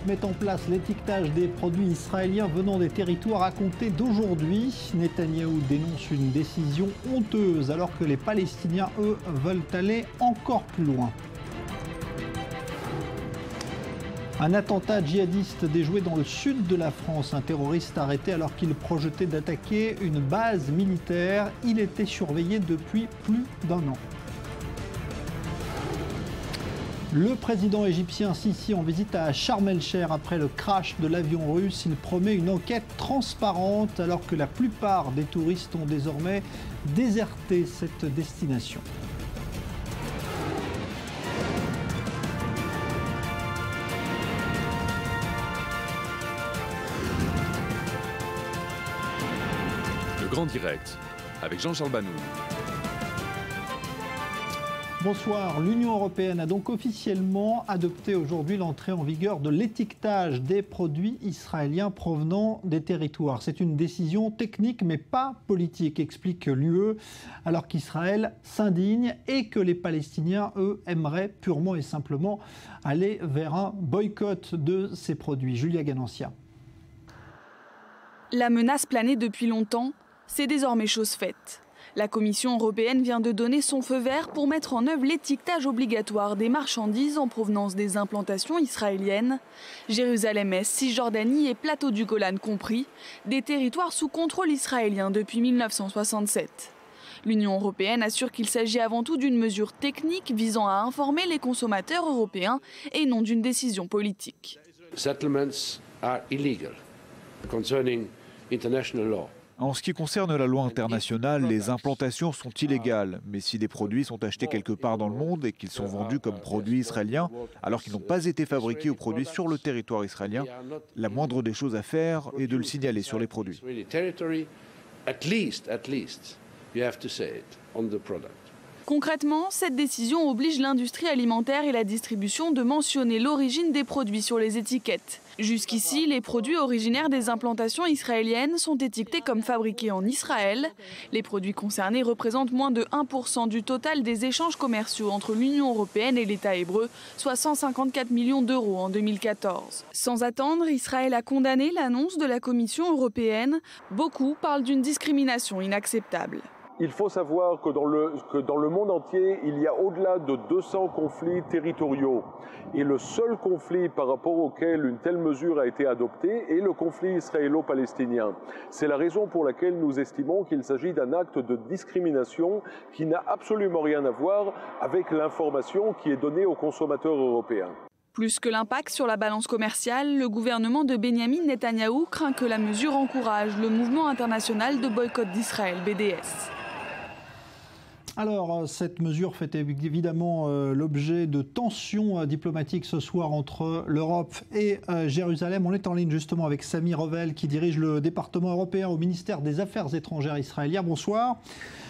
met en place l'étiquetage des produits israéliens venant des territoires à compter d'aujourd'hui. Netanyahou dénonce une décision honteuse alors que les Palestiniens, eux, veulent aller encore plus loin. Un attentat djihadiste déjoué dans le sud de la France. Un terroriste arrêté alors qu'il projetait d'attaquer une base militaire. Il était surveillé depuis plus d'un an. Le président égyptien Sisi en visite à Sharm el-Sheikh après le crash de l'avion russe. Il promet une enquête transparente alors que la plupart des touristes ont désormais déserté cette destination. Grand Direct avec Jean-Charles Banoun. Bonsoir. L'Union européenne a donc officiellement adopté aujourd'hui l'entrée en vigueur de l'étiquetage des produits israéliens provenant des territoires. C'est une décision technique mais pas politique, explique l'UE, alors qu'Israël s'indigne et que les Palestiniens, eux, aimeraient purement et simplement aller vers un boycott de ces produits. Julia Ganancia. La menace planait depuis longtemps. C'est désormais chose faite. La Commission européenne vient de donner son feu vert pour mettre en œuvre l'étiquetage obligatoire des marchandises en provenance des implantations israéliennes. Jérusalem-Est, Cisjordanie et Plateau du Golan compris, des territoires sous contrôle israélien depuis 1967. L'Union européenne assure qu'il s'agit avant tout d'une mesure technique visant à informer les consommateurs européens et non d'une décision politique. Settlements are illegal concerning international law. En ce qui concerne la loi internationale, les implantations sont illégales. Mais si des produits sont achetés quelque part dans le monde et qu'ils sont vendus comme produits israéliens, alors qu'ils n'ont pas été fabriqués ou produits sur le territoire israélien, la moindre des choses à faire est de le signaler sur les produits. Concrètement, cette décision oblige l'industrie alimentaire et la distribution de mentionner l'origine des produits sur les étiquettes. Jusqu'ici, les produits originaires des implantations israéliennes sont étiquetés comme fabriqués en Israël. Les produits concernés représentent moins de 1% du total des échanges commerciaux entre l'Union européenne et l'État hébreu, soit 154 millions d'euros en 2014. Sans attendre, Israël a condamné l'annonce de la Commission européenne. Beaucoup parlent d'une discrimination inacceptable. Il faut savoir que dans le monde entier, il y a au-delà de 200 conflits territoriaux. Et le seul conflit par rapport auquel une telle mesure a été adoptée est le conflit israélo-palestinien. C'est la raison pour laquelle nous estimons qu'il s'agit d'un acte de discrimination qui n'a absolument rien à voir avec l'information qui est donnée aux consommateurs européens. Plus que l'impact sur la balance commerciale, le gouvernement de Benyamin Netanyahou craint que la mesure encourage le mouvement international de boycott d'Israël, BDS. Alors, cette mesure fait évidemment l'objet de tensions diplomatiques ce soir entre l'Europe et Jérusalem. On est en ligne justement avec Sami Revel qui dirige le département européen au ministère des Affaires étrangères israélien. Bonsoir.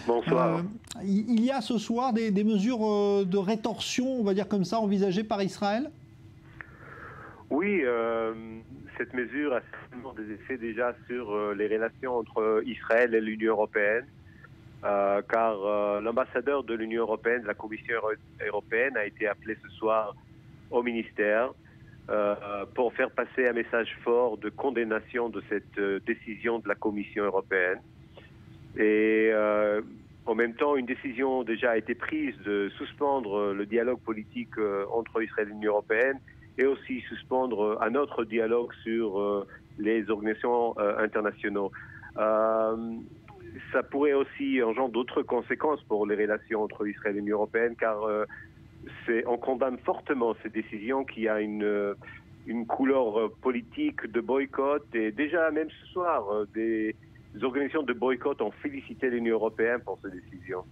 Bonsoir. Il y a ce soir des mesures de rétorsion, on va dire comme ça, envisagées par Israël ? Oui, cette mesure a certainement des effets déjà sur les relations entre Israël et l'Union européenne. Car l'ambassadeur de l'Union européenne, de la Commission européenne, a été appelé ce soir au ministère pour faire passer un message fort de condamnation de cette décision de la Commission européenne. Et en même temps, une décision déjà a été prise de suspendre le dialogue politique entre Israël et l'Union européenne et aussi suspendre un autre dialogue sur les organisations internationales. Ça pourrait aussi engendrer d'autres conséquences pour les relations entre Israël et l'Union européenne, car on condamne fortement ces décisions qui a une couleur politique de boycott. Et déjà, même ce soir, des organisations de boycott ont félicité l'Union européenne pour ces décisions.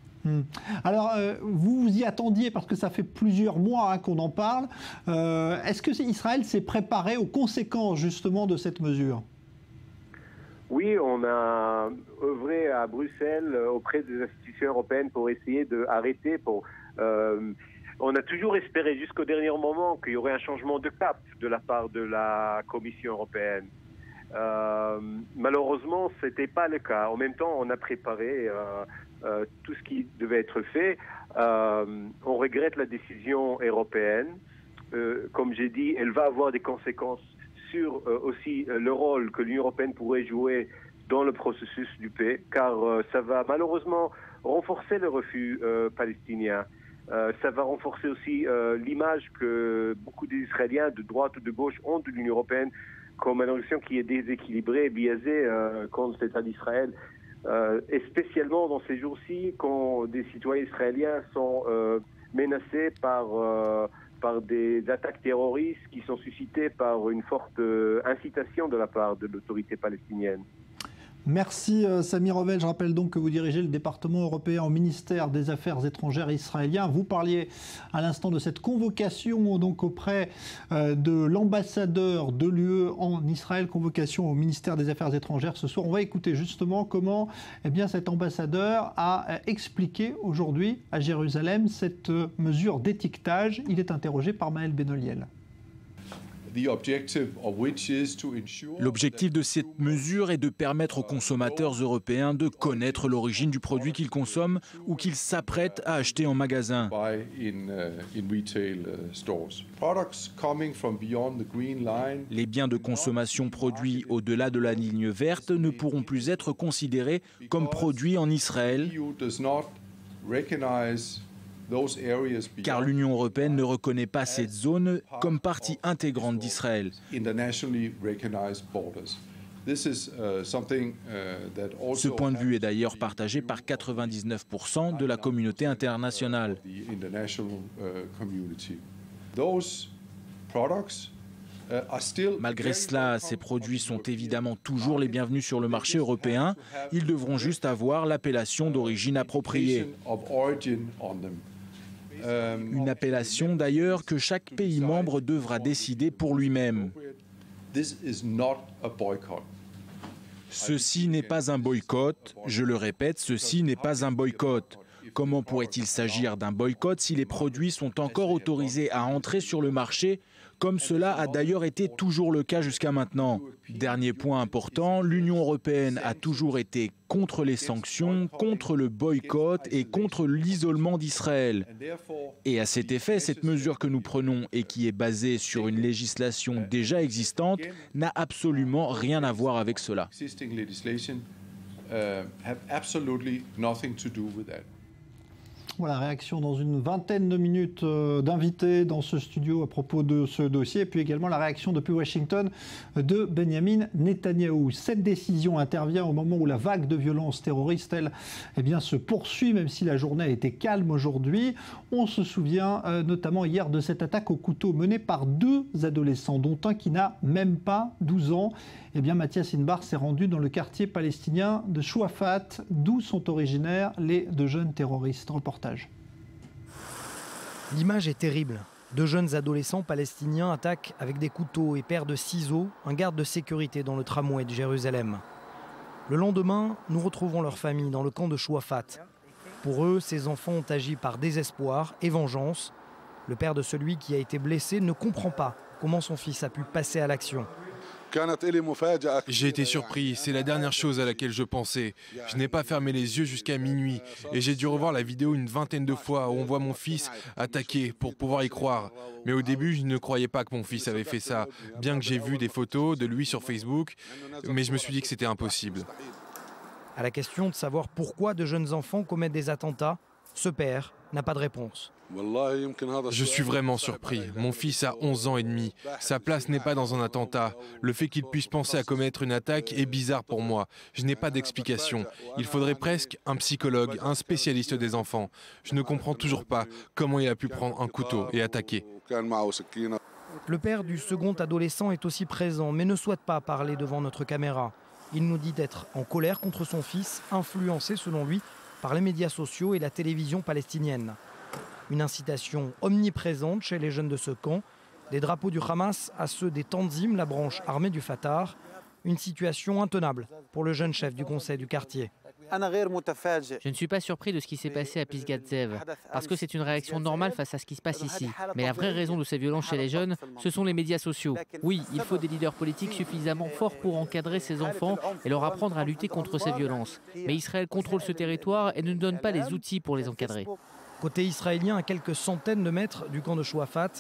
Alors, vous vous y attendiez parce que ça fait plusieurs mois qu'on en parle. Est-ce que Israël s'est préparé aux conséquences justement de cette mesure ? Oui, on a œuvré à Bruxelles auprès des institutions européennes pour essayer d'arrêter. On a toujours espéré jusqu'au dernier moment qu'il y aurait un changement de cap de la part de la Commission européenne. Malheureusement, ce n'était pas le cas. En même temps, on a préparé tout ce qui devait être fait. On regrette la décision européenne. Comme j'ai dit, elle va avoir des conséquences sur aussi le rôle que l'Union européenne pourrait jouer dans le processus de paix, car ça va malheureusement renforcer le refus palestinien. Ça va renforcer aussi l'image que beaucoup d'Israéliens de droite ou de gauche ont de l'Union européenne comme une organisation qui est déséquilibrée et biaisée contre l'État d'Israël. Et spécialement dans ces jours-ci, quand des citoyens israéliens sont menacés par des attaques terroristes qui sont suscitées par une forte incitation de la part de l'autorité palestinienne. Merci Samir Revel. Je rappelle donc que vous dirigez le département européen au ministère des Affaires étrangères israélien. Vous parliez à l'instant de cette convocation donc auprès de l'ambassadeur de l'UE en Israël, convocation au ministère des Affaires étrangères ce soir. On va écouter justement comment cet ambassadeur a expliqué aujourd'hui à Jérusalem cette mesure d'étiquetage. Il est interrogé par Maël Benoliel. L'objectif de cette mesure est de permettre aux consommateurs européens de connaître l'origine du produit qu'ils consomment ou qu'ils s'apprêtent à acheter en magasin. Les biens de consommation produits au-delà de la ligne verte ne pourront plus être considérés comme produits en Israël, car l'Union européenne ne reconnaît pas cette zone comme partie intégrante d'Israël. Ce point de vue est d'ailleurs partagé par 99% de la communauté internationale. Malgré cela, ces produits sont évidemment toujours les bienvenus sur le marché européen. Ils devront juste avoir l'appellation d'origine appropriée. Une appellation d'ailleurs que chaque pays membre devra décider pour lui-même. Ceci n'est pas un boycott. Je le répète, ceci n'est pas un boycott. Comment pourrait-il s'agir d'un boycott si les produits sont encore autorisés à entrer sur le marché, comme cela a d'ailleurs été toujours le cas jusqu'à maintenant? Dernier point important, l'Union européenne a toujours été contre les sanctions, contre le boycott et contre l'isolement d'Israël. Et à cet effet, cette mesure que nous prenons et qui est basée sur une législation déjà existante n'a absolument rien à voir avec cela. Voilà, réaction dans une vingtaine de minutes d'invités dans ce studio à propos de ce dossier. Et puis également la réaction depuis Washington de Benjamin Netanyahou. Cette décision intervient au moment où la vague de violence terroriste, elle, se poursuit, même si la journée a été calme aujourd'hui. On se souvient notamment hier de cette attaque au couteau menée par 2 adolescents, dont un qui n'a même pas 12 ans. Mathias Inbar s'est rendu dans le quartier palestinien de Chouafat, d'où sont originaires les 2 jeunes terroristes. Reportage. L'image est terrible. 2 jeunes adolescents palestiniens attaquent avec des couteaux et paires de ciseaux un garde de sécurité dans le tramway de Jérusalem. Le lendemain, nous retrouvons leur famille dans le camp de Chouafat. Pour eux, ces enfants ont agi par désespoir et vengeance. Le père de celui qui a été blessé ne comprend pas comment son fils a pu passer à l'action. J'ai été surpris, c'est la dernière chose à laquelle je pensais. Je n'ai pas fermé les yeux jusqu'à minuit et j'ai dû revoir la vidéo une vingtaine de fois où on voit mon fils attaqué pour pouvoir y croire. Mais au début, je ne croyais pas que mon fils avait fait ça, bien que j'ai vu des photos de lui sur Facebook, mais je me suis dit que c'était impossible. À la question de savoir pourquoi de jeunes enfants commettent des attentats, ce père n'a pas de réponse. Je suis vraiment surpris. Mon fils a 11 ans et demi. Sa place n'est pas dans un attentat. Le fait qu'il puisse penser à commettre une attaque est bizarre pour moi. Je n'ai pas d'explication. Il faudrait presque un psychologue, un spécialiste des enfants. Je ne comprends toujours pas comment il a pu prendre un couteau et attaquer. Le père du second adolescent est aussi présent, mais ne souhaite pas parler devant notre caméra. Il nous dit d'être en colère contre son fils, influencé selon lui par les médias sociaux et la télévision palestinienne. Une incitation omniprésente chez les jeunes de ce camp, des drapeaux du Hamas à ceux des Tanzim, la branche armée du Fatah. Une situation intenable pour le jeune chef du conseil du quartier. Je ne suis pas surpris de ce qui s'est passé à Pisgat Zev, parce que c'est une réaction normale face à ce qui se passe ici. Mais la vraie raison de ces violences chez les jeunes, ce sont les médias sociaux. Oui, il faut des leaders politiques suffisamment forts pour encadrer ces enfants et leur apprendre à lutter contre ces violences. Mais Israël contrôle ce territoire et ne nous donne pas les outils pour les encadrer. Côté israélien, à quelques centaines de mètres du camp de Chouafat,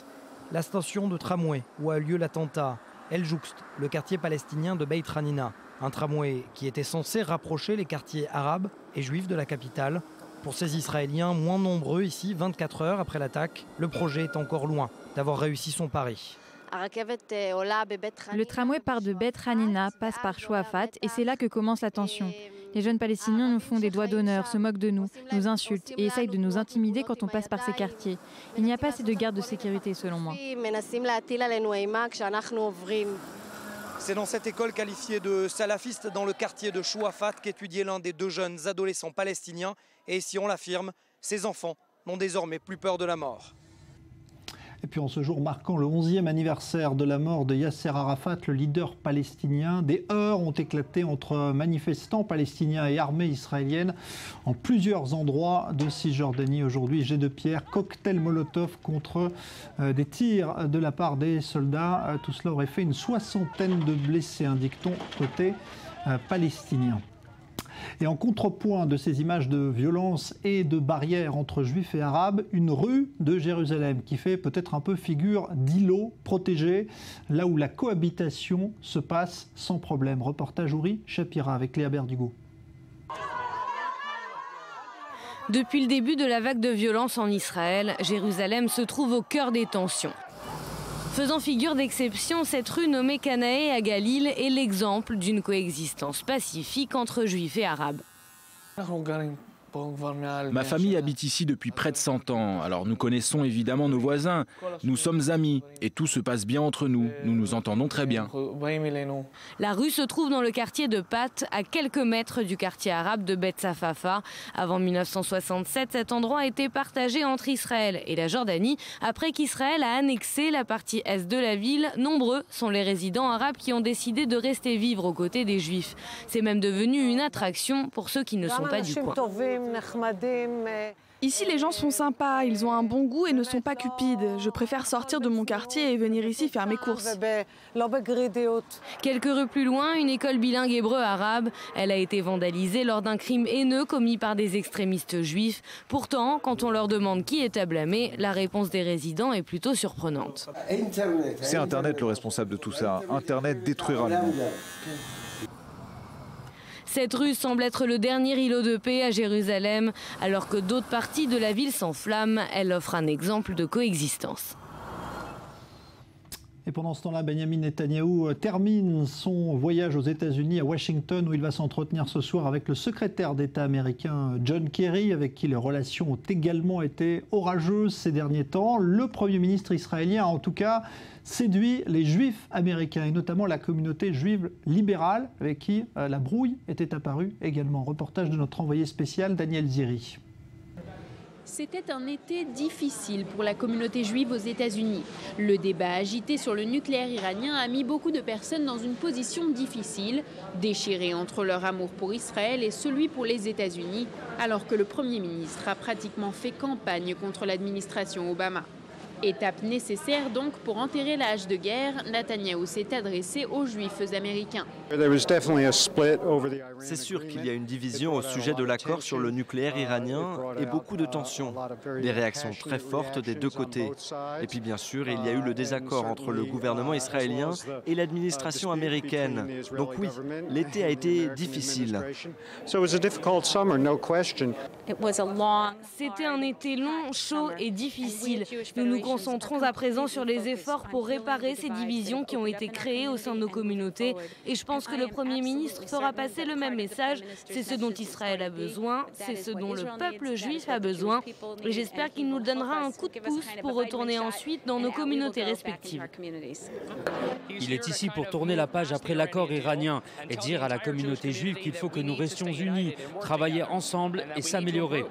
la station de tramway où a lieu l'attentat. Elle jouxte le quartier palestinien de Beit Hanina, un tramway qui était censé rapprocher les quartiers arabes et juifs de la capitale. Pour ces Israéliens moins nombreux ici, 24 heures après l'attaque, le projet est encore loin d'avoir réussi son pari. Le tramway part de Beit Hanina, passe par Chouafat et c'est là que commence la tension. Les jeunes Palestiniens nous font des doigts d'honneur, se moquent de nous, nous insultent et essayent de nous intimider quand on passe par ces quartiers. Il n'y a pas assez de gardes de sécurité selon moi. C'est dans cette école qualifiée de salafiste dans le quartier de Chouafat qu'étudiait l'un des deux jeunes adolescents palestiniens. Et si on l'affirme, ces enfants n'ont désormais plus peur de la mort. Et puis en ce jour marquant le 11e anniversaire de la mort de Yasser Arafat, le leader palestinien, des heurts ont éclaté entre manifestants palestiniens et armée israélienne en plusieurs endroits de Cisjordanie. Aujourd'hui, jet de pierre, cocktail Molotov contre des tirs de la part des soldats. Tout cela aurait fait une 60aine de blessés, indique-t-on, côté palestinien. Et en contrepoint de ces images de violence et de barrières entre juifs et arabes, une rue de Jérusalem qui fait peut-être un peu figure d'îlot protégé, là où la cohabitation se passe sans problème. Reportage Uri Shapira avec Léa Berdugo. Depuis le début de la vague de violence en Israël, Jérusalem se trouve au cœur des tensions. Faisant figure d'exception, cette rue nommée Canaé à Galil est l'exemple d'une coexistence pacifique entre juifs et arabes. Ma famille habite ici depuis près de 100 ans, alors nous connaissons évidemment nos voisins. Nous sommes amis et tout se passe bien entre nous. Nous nous entendons très bien. La rue se trouve dans le quartier de Pat, à quelques mètres du quartier arabe de Beth Safafa. Avant 1967, cet endroit a été partagé entre Israël et la Jordanie. Après qu'Israël a annexé la partie est de la ville, nombreux sont les résidents arabes qui ont décidé de rester vivre aux côtés des juifs. C'est même devenu une attraction pour ceux qui ne sont pas du coin. Ici, les gens sont sympas, ils ont un bon goût et ne sont pas cupides. Je préfère sortir de mon quartier et venir ici faire mes courses. Quelques rues plus loin, une école bilingue hébreu-arabe. Elle a été vandalisée lors d'un crime haineux commis par des extrémistes juifs. Pourtant, quand on leur demande qui est à blâmer, la réponse des résidents est plutôt surprenante. C'est Internet le responsable de tout ça. Internet détruira le monde. Cette rue semble être le dernier îlot de paix à Jérusalem. Alors que d'autres parties de la ville s'enflamment, elle offre un exemple de coexistence. Et pendant ce temps-là, Benjamin Netanyahou termine son voyage aux États-Unis, à Washington, où il va s'entretenir ce soir avec le secrétaire d'État américain John Kerry, avec qui les relations ont également été orageuses ces derniers temps. Le Premier ministre israélien a en tout cas séduit les Juifs américains, et notamment la communauté juive libérale, avec qui la brouille était apparue également. Reportage de notre envoyé spécial Daniel Ziri. C'était un été difficile pour la communauté juive aux États-Unis. Le débat agité sur le nucléaire iranien a mis beaucoup de personnes dans une position difficile, déchirées entre leur amour pour Israël et celui pour les États-Unis, alors que le Premier ministre a pratiquement fait campagne contre l'administration Obama. Étape nécessaire donc pour enterrer la hache de guerre, Netanyahou s'est adressé aux Juifs américains. C'est sûr qu'il y a une division au sujet de l'accord sur le nucléaire iranien et beaucoup de tensions. Des réactions très fortes des deux côtés. Et puis bien sûr, il y a eu le désaccord entre le gouvernement israélien et l'administration américaine. Donc oui, l'été a été difficile. C'était un été long, chaud et difficile. Nous nous concentrons à présent sur les efforts pour réparer ces divisions qui ont été créées au sein de nos communautés. Et je pense que le Premier ministre fera passer le même message. C'est ce dont Israël a besoin, c'est ce dont le peuple juif a besoin. Et j'espère qu'il nous donnera un coup de pouce pour retourner ensuite dans nos communautés respectives. Il est ici pour tourner la page après l'accord iranien et dire à la communauté juive qu'il faut que nous restions unis, travailler ensemble et s'améliorer.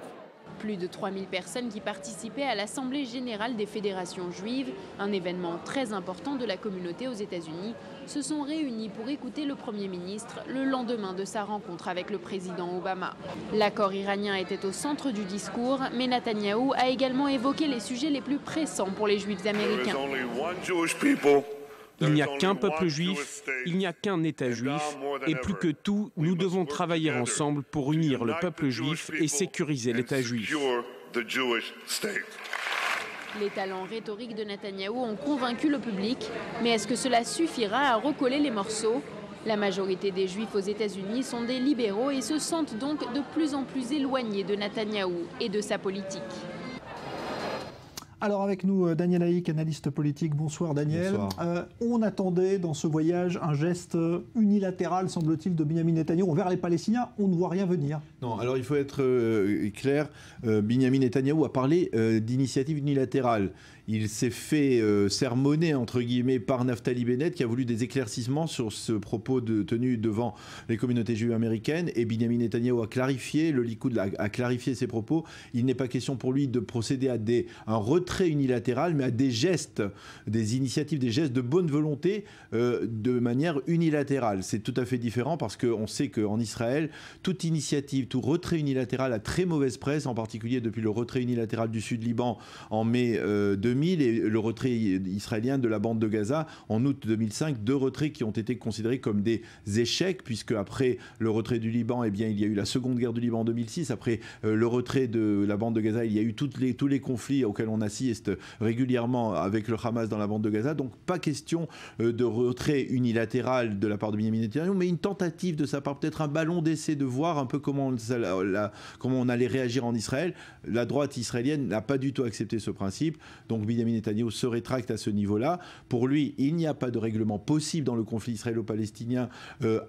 Plus de 3000 personnes qui participaient à l'Assemblée générale des fédérations juives, un événement très important de la communauté aux États-Unis, se sont réunies pour écouter le Premier ministre le lendemain de sa rencontre avec le président Obama. L'accord iranien était au centre du discours, mais Netanyahou a également évoqué les sujets les plus pressants pour les Juifs américains. Il n'y a qu'un peuple juif, il n'y a qu'un État juif, et plus que tout, nous devons travailler ensemble pour unir le peuple juif et sécuriser l'État juif. Les talents rhétoriques de Netanyahou ont convaincu le public, mais est-ce que cela suffira à recoller les morceaux? La majorité des Juifs aux États-Unis sont des libéraux et se sentent donc de plus en plus éloignés de Netanyahou et de sa politique. Alors avec nous, Daniel Haïk, analyste politique. Bonsoir Daniel. Bonsoir. On attendait dans ce voyage un geste unilatéral, semble-t-il, de Benyamin Netanyahou envers les Palestiniens. On ne voit rien venir. Non, alors il faut être clair. Benyamin Netanyahou a parlé d'initiative unilatérale. Il s'est fait sermonner, entre guillemets, par Naftali Bennett, qui a voulu des éclaircissements sur ce propos tenu devant les communautés juives américaines. Et Benyamin Netanyahou a clarifié, le Likoud a clarifié ses propos. Il n'est pas question pour lui de procéder à un retrait unilatéral, mais à des gestes, des initiatives, des gestes de bonne volonté de manière unilatérale. C'est tout à fait différent parce qu'on sait qu'en Israël, toute initiative, tout retrait unilatéral a très mauvaise presse, en particulier depuis le retrait unilatéral du Sud-Liban en mai 2000 et le retrait israélien de la bande de Gaza en août 2005, deux retraits qui ont été considérés comme des échecs, puisque après le retrait du Liban, eh bien, il y a eu la seconde guerre du Liban en 2006, après le retrait de la bande de Gaza, il y a eu tous les conflits auxquels on assiste régulièrement avec le Hamas dans la bande de Gaza, donc pas question de retrait unilatéral de la part de Benyamin Netanyahou, mais une tentative de sa part, peut-être un ballon d'essai de voir un peu comment on allait réagir en Israël. La droite israélienne n'a pas du tout accepté ce principe, donc Benyamin Netanyahou se rétracte à ce niveau-là. Pour lui, il n'y a pas de règlement possible dans le conflit israélo-palestinien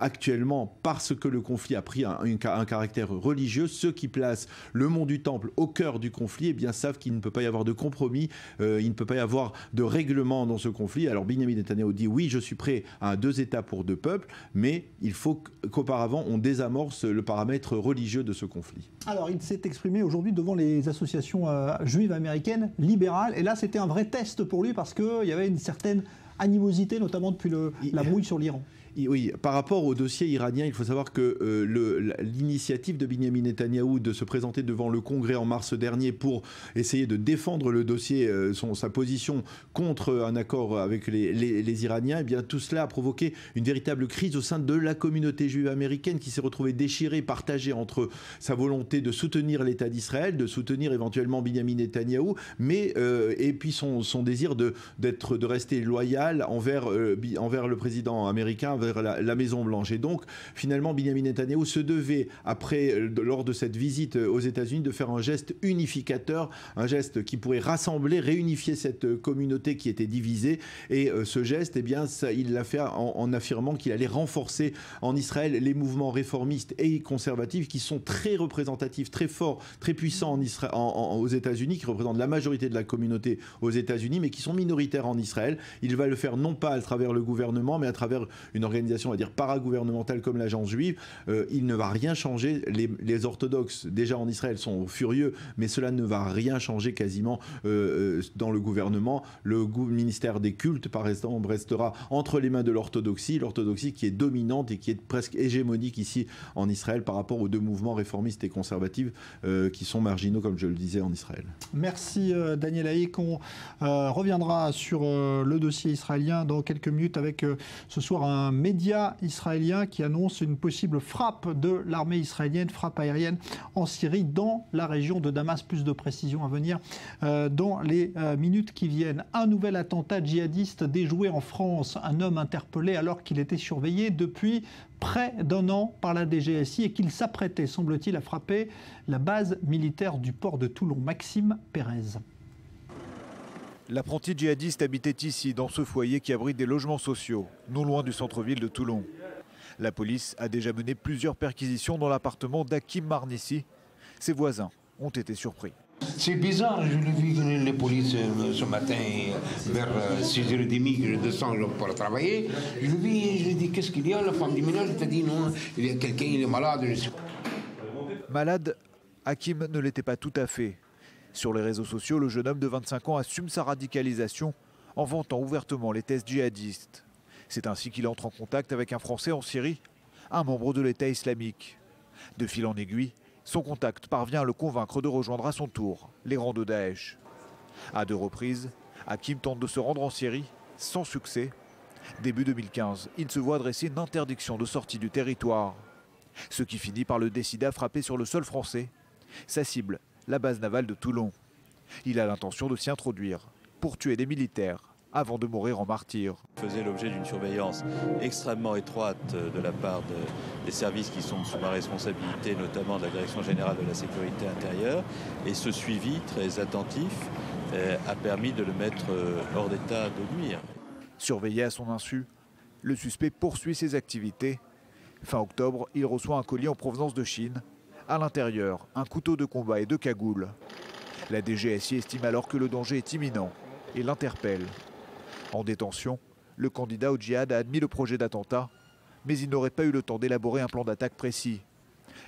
actuellement parce que le conflit a pris un caractère religieux. Ceux qui placent le mont du Temple au cœur du conflit, eh bien, savent qu'il ne peut pas y avoir de compromis, il ne peut pas y avoir de règlement dans ce conflit. Alors Benyamin Netanyahou dit oui, je suis prêt à un 2 États pour 2 peuples, mais il faut qu'auparavant on désamorce le paramètre religieux de ce conflit. Alors il s'est exprimé aujourd'hui devant les associations juives américaines libérales, et là c'était un vrai test pour lui parce qu'il y avait une certaine animosité, notamment depuis la brouille sur l'Iran. Oui, par rapport au dossier iranien, il faut savoir que l'initiative de Benyamin Netanyahou de se présenter devant le Congrès en mars dernier pour essayer de défendre le dossier, sa position contre un accord avec les Iraniens, eh bien, tout cela a provoqué une véritable crise au sein de la communauté juive américaine qui s'est retrouvée déchirée, partagée entre sa volonté de soutenir l'État d'Israël, de soutenir éventuellement Benyamin Netanyahou, mais et puis son désir de rester loyal envers le président américain, la Maison-Blanche. Et donc, finalement, Benyamin Netanyahou se devait, lors de cette visite aux États-Unis, de faire un geste unificateur, un geste qui pourrait rassembler, réunifier cette communauté qui était divisée. Et ce geste, eh bien, il l'a fait en affirmant qu'il allait renforcer en Israël les mouvements réformistes et conservatifs qui sont très représentatifs, très forts, très puissants aux États-Unis, qui représentent la majorité de la communauté aux États-Unis, mais qui sont minoritaires en Israël. Il va le faire non pas à travers le gouvernement, mais à travers une organisation, on va dire, paragouvernementale comme l'Agence juive. Il ne va rien changer. Les orthodoxes, déjà en Israël, sont furieux, mais cela ne va rien changer quasiment dans le gouvernement. Le ministère des cultes, par exemple, restera entre les mains de l'orthodoxie qui est dominante et qui est presque hégémonique ici en Israël par rapport aux deux mouvements réformistes et conservatifs qui sont marginaux, comme je le disais, en Israël. Merci Daniel Haïk. On reviendra sur le dossier israélien dans quelques minutes avec ce soir un média israélien qui annonce une possible frappe de l'armée israélienne, frappe aérienne en Syrie dans la région de Damas. Plus de précisions à venir dans les minutes qui viennent. Un nouvel attentat djihadiste déjoué en France. Un homme interpellé alors qu'il était surveillé depuis près d'1 an par la DGSI et qu'il s'apprêtait, semble-t-il, à frapper la base militaire du port de Toulon. Maxime Pérez. L'apprenti djihadiste habitait ici, dans ce foyer qui abrite des logements sociaux, non loin du centre-ville de Toulon. La police a déjà mené plusieurs perquisitions dans l'appartement d'Hakim Marnissi. Ses voisins ont été surpris. C'est bizarre, je l'ai vu les polices ce matin vers 6h30 que je descends pour travailler. Je l'ai vu et je lui ai dit qu'est-ce qu'il y a, la femme du ménage, elle t'a dit non, il y a quelqu'un, il est malade. Malade, Hakim ne l'était pas tout à fait. Sur les réseaux sociaux, le jeune homme de 25 ans assume sa radicalisation en vantant ouvertement les thèses djihadistes. C'est ainsi qu'il entre en contact avec un Français en Syrie, un membre de l'État islamique. De fil en aiguille, son contact parvient à le convaincre de rejoindre à son tour les rangs de Daesh. À 2 reprises, Hakim tente de se rendre en Syrie, sans succès. Début 2015, il se voit adresser une interdiction de sortie du territoire. Ce qui finit par le décider à frapper sur le sol français. Sa cible, la base navale de Toulon. Il a l'intention de s'y introduire pour tuer des militaires avant de mourir en martyr. Il faisait l'objet d'une surveillance extrêmement étroite de la part des services qui sont sous ma responsabilité, notamment de la Direction générale de la sécurité intérieure. Et ce suivi très attentif a permis de le mettre hors d'état de nuire. Surveillé à son insu, le suspect poursuit ses activités. Fin octobre, il reçoit un colis en provenance de Chine. À l'intérieur, un couteau de combat et deux cagoules. La DGSI estime alors que le danger est imminent et l'interpelle. En détention, le candidat au djihad a admis le projet d'attentat, mais il n'aurait pas eu le temps d'élaborer un plan d'attaque précis.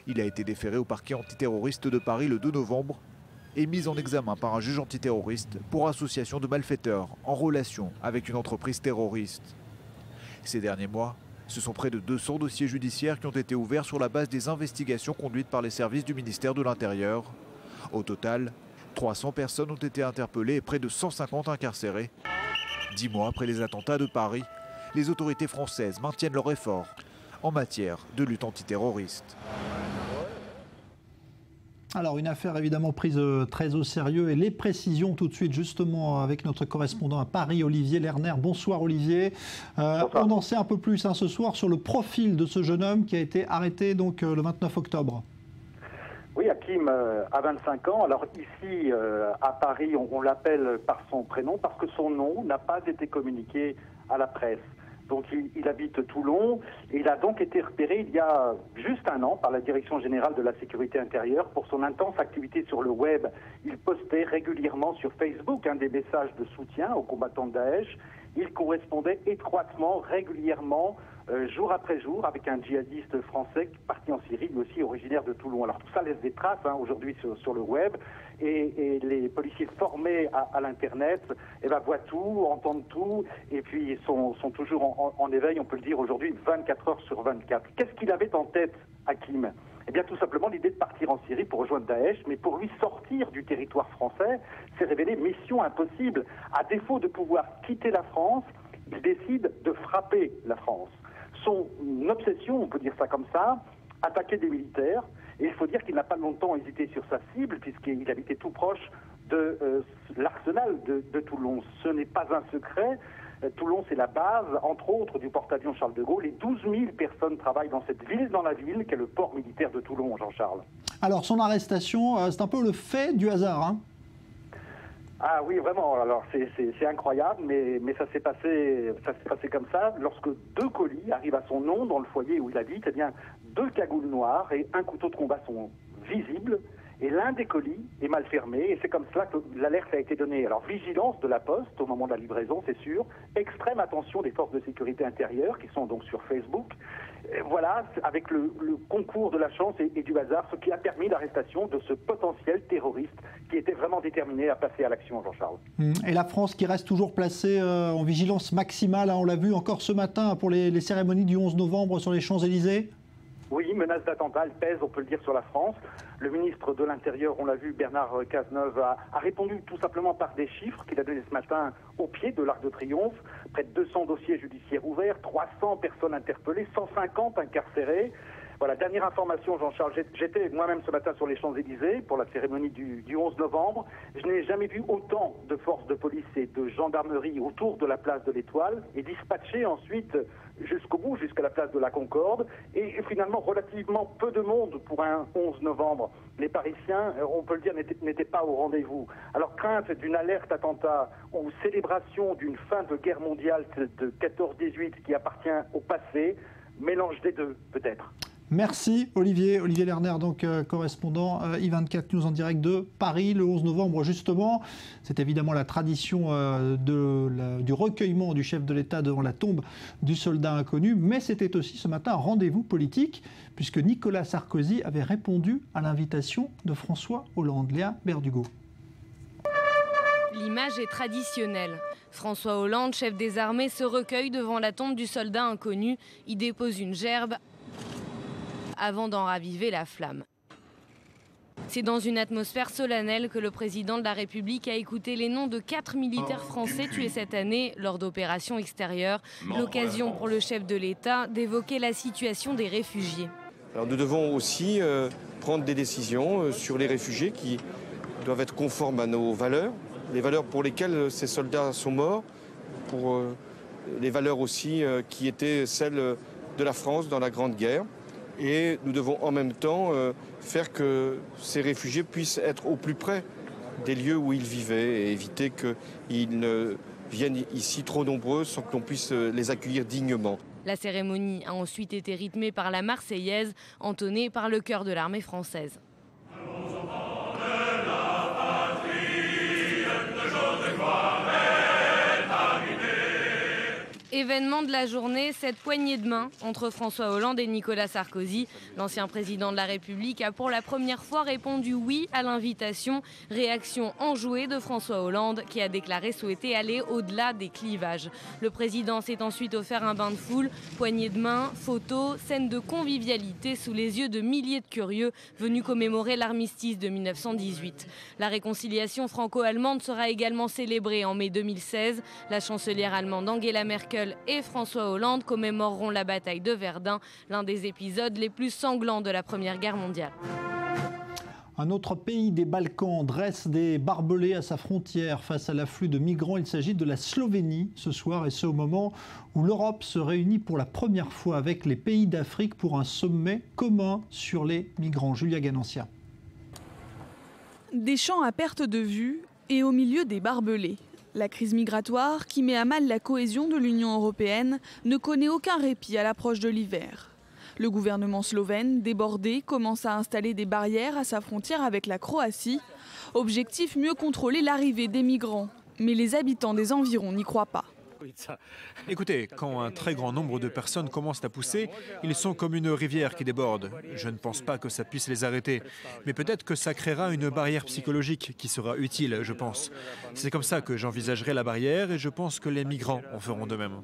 Il a été déféré au parquet antiterroriste de Paris le 2 novembre et mis en examen par un juge antiterroriste pour association de malfaiteurs en relation avec une entreprise terroriste. Ces derniers mois, ce sont près de 200 dossiers judiciaires qui ont été ouverts sur la base des investigations conduites par les services du ministère de l'Intérieur. Au total, 300 personnes ont été interpellées et près de 150 incarcérées. 10 mois après les attentats de Paris, les autorités françaises maintiennent leur effort en matière de lutte antiterroriste. Alors une affaire évidemment prise très au sérieux et les précisions tout de suite justement avec notre correspondant à Paris, Olivier Lerner. Bonsoir Olivier. On en sait un peu plus ce soir sur le profil de ce jeune homme qui a été arrêté donc le 29 octobre. Oui, Hakim a 25 ans. Alors ici, à Paris, on l'appelle par son prénom parce que son nom n'a pas été communiqué à la presse. Donc il habite Toulon et il a donc été repéré il y a juste un an par la Direction générale de la sécurité intérieure pour son intense activité sur le web. Il postait régulièrement sur Facebook des messages de soutien aux combattants de Daesh. Il correspondait étroitement, régulièrement, jour après jour, avec un djihadiste français parti en Syrie, lui aussi originaire de Toulon. Alors tout ça laisse des traces aujourd'hui sur le web, et les policiers formés à l'Internet voient tout, entendent tout, et puis sont toujours en éveil, on peut le dire aujourd'hui, 24 heures sur 24. Qu'est-ce qu'il avait en tête, Hakim ? Eh bien, tout simplement, l'idée de partir en Syrie pour rejoindre Daesh, mais pour lui sortir du territoire français, s'est révélé mission impossible. À défaut de pouvoir quitter la France, il décide de frapper la France. Son obsession, on peut dire ça comme ça, attaquer des militaires. Et il faut dire qu'il n'a pas longtemps hésité sur sa cible, puisqu'il habitait tout proche de l'arsenal de Toulon. Ce n'est pas un secret. Toulon, c'est la base, entre autres, du porte-avions Charles de Gaulle. Et 12 000 personnes travaillent dans cette ville, dans la ville, qu'est le port militaire de Toulon, Jean-Charles. Alors, son arrestation, c'est un peu le fait du hasard, Ah oui, vraiment. Alors, c'est incroyable, mais ça s'est passé comme ça. Lorsque 2 colis arrivent à son nom dans le foyer où il habite, eh bien, 2 cagoules noires et un couteau de combat sont visibles. Et l'un des colis est mal fermé, et c'est comme cela que l'alerte a été donnée. Alors, vigilance de la Poste au moment de la livraison, c'est sûr. Extrême attention des forces de sécurité intérieure, qui sont donc sur Facebook. Et voilà, avec le concours de la chance et du hasard, ce qui a permis l'arrestation de ce potentiel terroriste qui était vraiment déterminé à passer à l'action, Jean-Charles. Et la France qui reste toujours placée en vigilance maximale, on l'a vu encore ce matin pour les cérémonies du 11 novembre sur les Champs-Élysées. Oui, menace d'attentat, elle pèse, on peut le dire, sur la France. Le ministre de l'Intérieur, on l'a vu, Bernard Cazeneuve, a répondu tout simplement par des chiffres qu'il a donnés ce matin au pied de l'Arc de Triomphe. Près de 200 dossiers judiciaires ouverts, 300 personnes interpellées, 150 incarcérées. Voilà, dernière information, Jean-Charles, j'étais moi-même ce matin sur les Champs-Élysées pour la cérémonie du 11 novembre. Je n'ai jamais vu autant de forces de police et de gendarmerie autour de la place de l'Étoile et dispatchées ensuite jusqu'au bout, jusqu'à la place de la Concorde. Et finalement, relativement peu de monde pour un 11 novembre. Les Parisiens, on peut le dire, n'étaient pas au rendez-vous. Alors, crainte d'une alerte attentat ou célébration d'une fin de guerre mondiale de 14-18 qui appartient au passé, mélange des deux, peut-être. Merci Olivier Lerner, donc correspondant I24 News en direct de Paris le 11 novembre justement. C'est évidemment la tradition du recueillement du chef de l'État devant la tombe du soldat inconnu, mais c'était aussi ce matin un rendez-vous politique puisque Nicolas Sarkozy avait répondu à l'invitation de François Hollande. Léa Berdugo. L'image est traditionnelle. François Hollande, chef des armées, se recueille devant la tombe du soldat inconnu. Il dépose une gerbe avant d'en raviver la flamme. C'est dans une atmosphère solennelle que le président de la République a écouté les noms de 4 militaires français tués cette année lors d'opérations extérieures. L'occasion pour le chef de l'État d'évoquer la situation des réfugiés. Alors nous devons aussi prendre des décisions sur les réfugiés qui doivent être conformes à nos valeurs, les valeurs pour lesquelles ces soldats sont morts, pour les valeurs aussi qui étaient celles de la France dans la Grande Guerre. Et nous devons en même temps faire que ces réfugiés puissent être au plus près des lieux où ils vivaient et éviter qu'ils ne viennent ici trop nombreux sans que l'on puisse les accueillir dignement. La cérémonie a ensuite été rythmée par la Marseillaise, entonnée par le chœur de l'armée française. Événement de la journée, cette poignée de main entre François Hollande et Nicolas Sarkozy. L'ancien président de la République a pour la première fois répondu oui à l'invitation. Réaction enjouée de François Hollande qui a déclaré souhaiter aller au-delà des clivages. Le président s'est ensuite offert un bain de foule, poignée de main, photos, scène de convivialité sous les yeux de milliers de curieux venus commémorer l'armistice de 1918. La réconciliation franco-allemande sera également célébrée en mai 2016. La chancelière allemande Angela Merkel et François Hollande commémoreront la bataille de Verdun, l'un des épisodes les plus sanglants de la Première Guerre mondiale. Un autre pays des Balkans dresse des barbelés à sa frontière face à l'afflux de migrants. Il s'agit de la Slovénie ce soir, et ce au moment où l'Europe se réunit pour la première fois avec les pays d'Afrique pour un sommet commun sur les migrants. Julia Ganancia. Des champs à perte de vue et au milieu des barbelés. La crise migratoire, qui met à mal la cohésion de l'Union européenne, ne connaît aucun répit à l'approche de l'hiver. Le gouvernement slovène, débordé, commence à installer des barrières à sa frontière avec la Croatie. Objectif, mieux contrôler l'arrivée des migrants. Mais les habitants des environs n'y croient pas. Écoutez, quand un très grand nombre de personnes commencent à pousser, ils sont comme une rivière qui déborde. Je ne pense pas que ça puisse les arrêter. Mais peut-être que ça créera une barrière psychologique qui sera utile, je pense. C'est comme ça que j'envisagerai la barrière et je pense que les migrants en feront de même.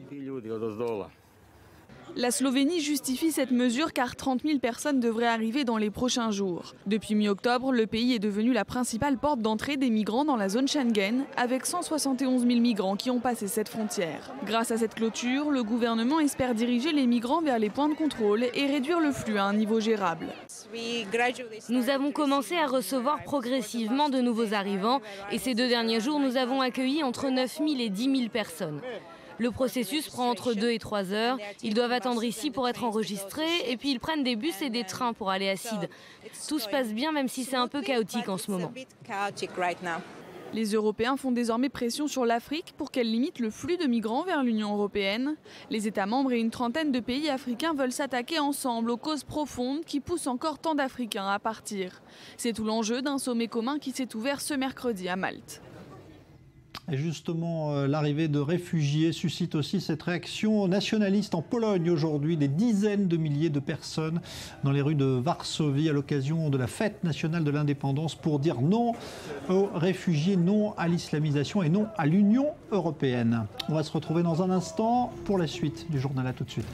La Slovénie justifie cette mesure car 30 000 personnes devraient arriver dans les prochains jours. Depuis mi-octobre, le pays est devenu la principale porte d'entrée des migrants dans la zone Schengen, avec 171 000 migrants qui ont passé cette frontière. Grâce à cette clôture, le gouvernement espère diriger les migrants vers les points de contrôle et réduire le flux à un niveau gérable. Nous avons commencé à recevoir progressivement de nouveaux arrivants et ces 2 derniers jours, nous avons accueilli entre 9 000 et 10 000 personnes. Le processus prend entre 2 et 3 heures. Ils doivent attendre ici pour être enregistrés et puis ils prennent des bus et des trains pour aller à Sid. Tout se passe bien même si c'est un peu chaotique en ce moment. Les Européens font désormais pression sur l'Afrique pour qu'elle limite le flux de migrants vers l'Union européenne. Les États membres et une trentaine de pays africains veulent s'attaquer ensemble aux causes profondes qui poussent encore tant d'Africains à partir. C'est tout l'enjeu d'un sommet commun qui s'est ouvert ce mercredi à Malte. Et justement, l'arrivée de réfugiés suscite aussi cette réaction nationaliste en Pologne aujourd'hui. Des dizaines de milliers de personnes dans les rues de Varsovie à l'occasion de la fête nationale de l'indépendance pour dire non aux réfugiés, non à l'islamisation et non à l'Union européenne. On va se retrouver dans un instant pour la suite du journal. À tout de suite.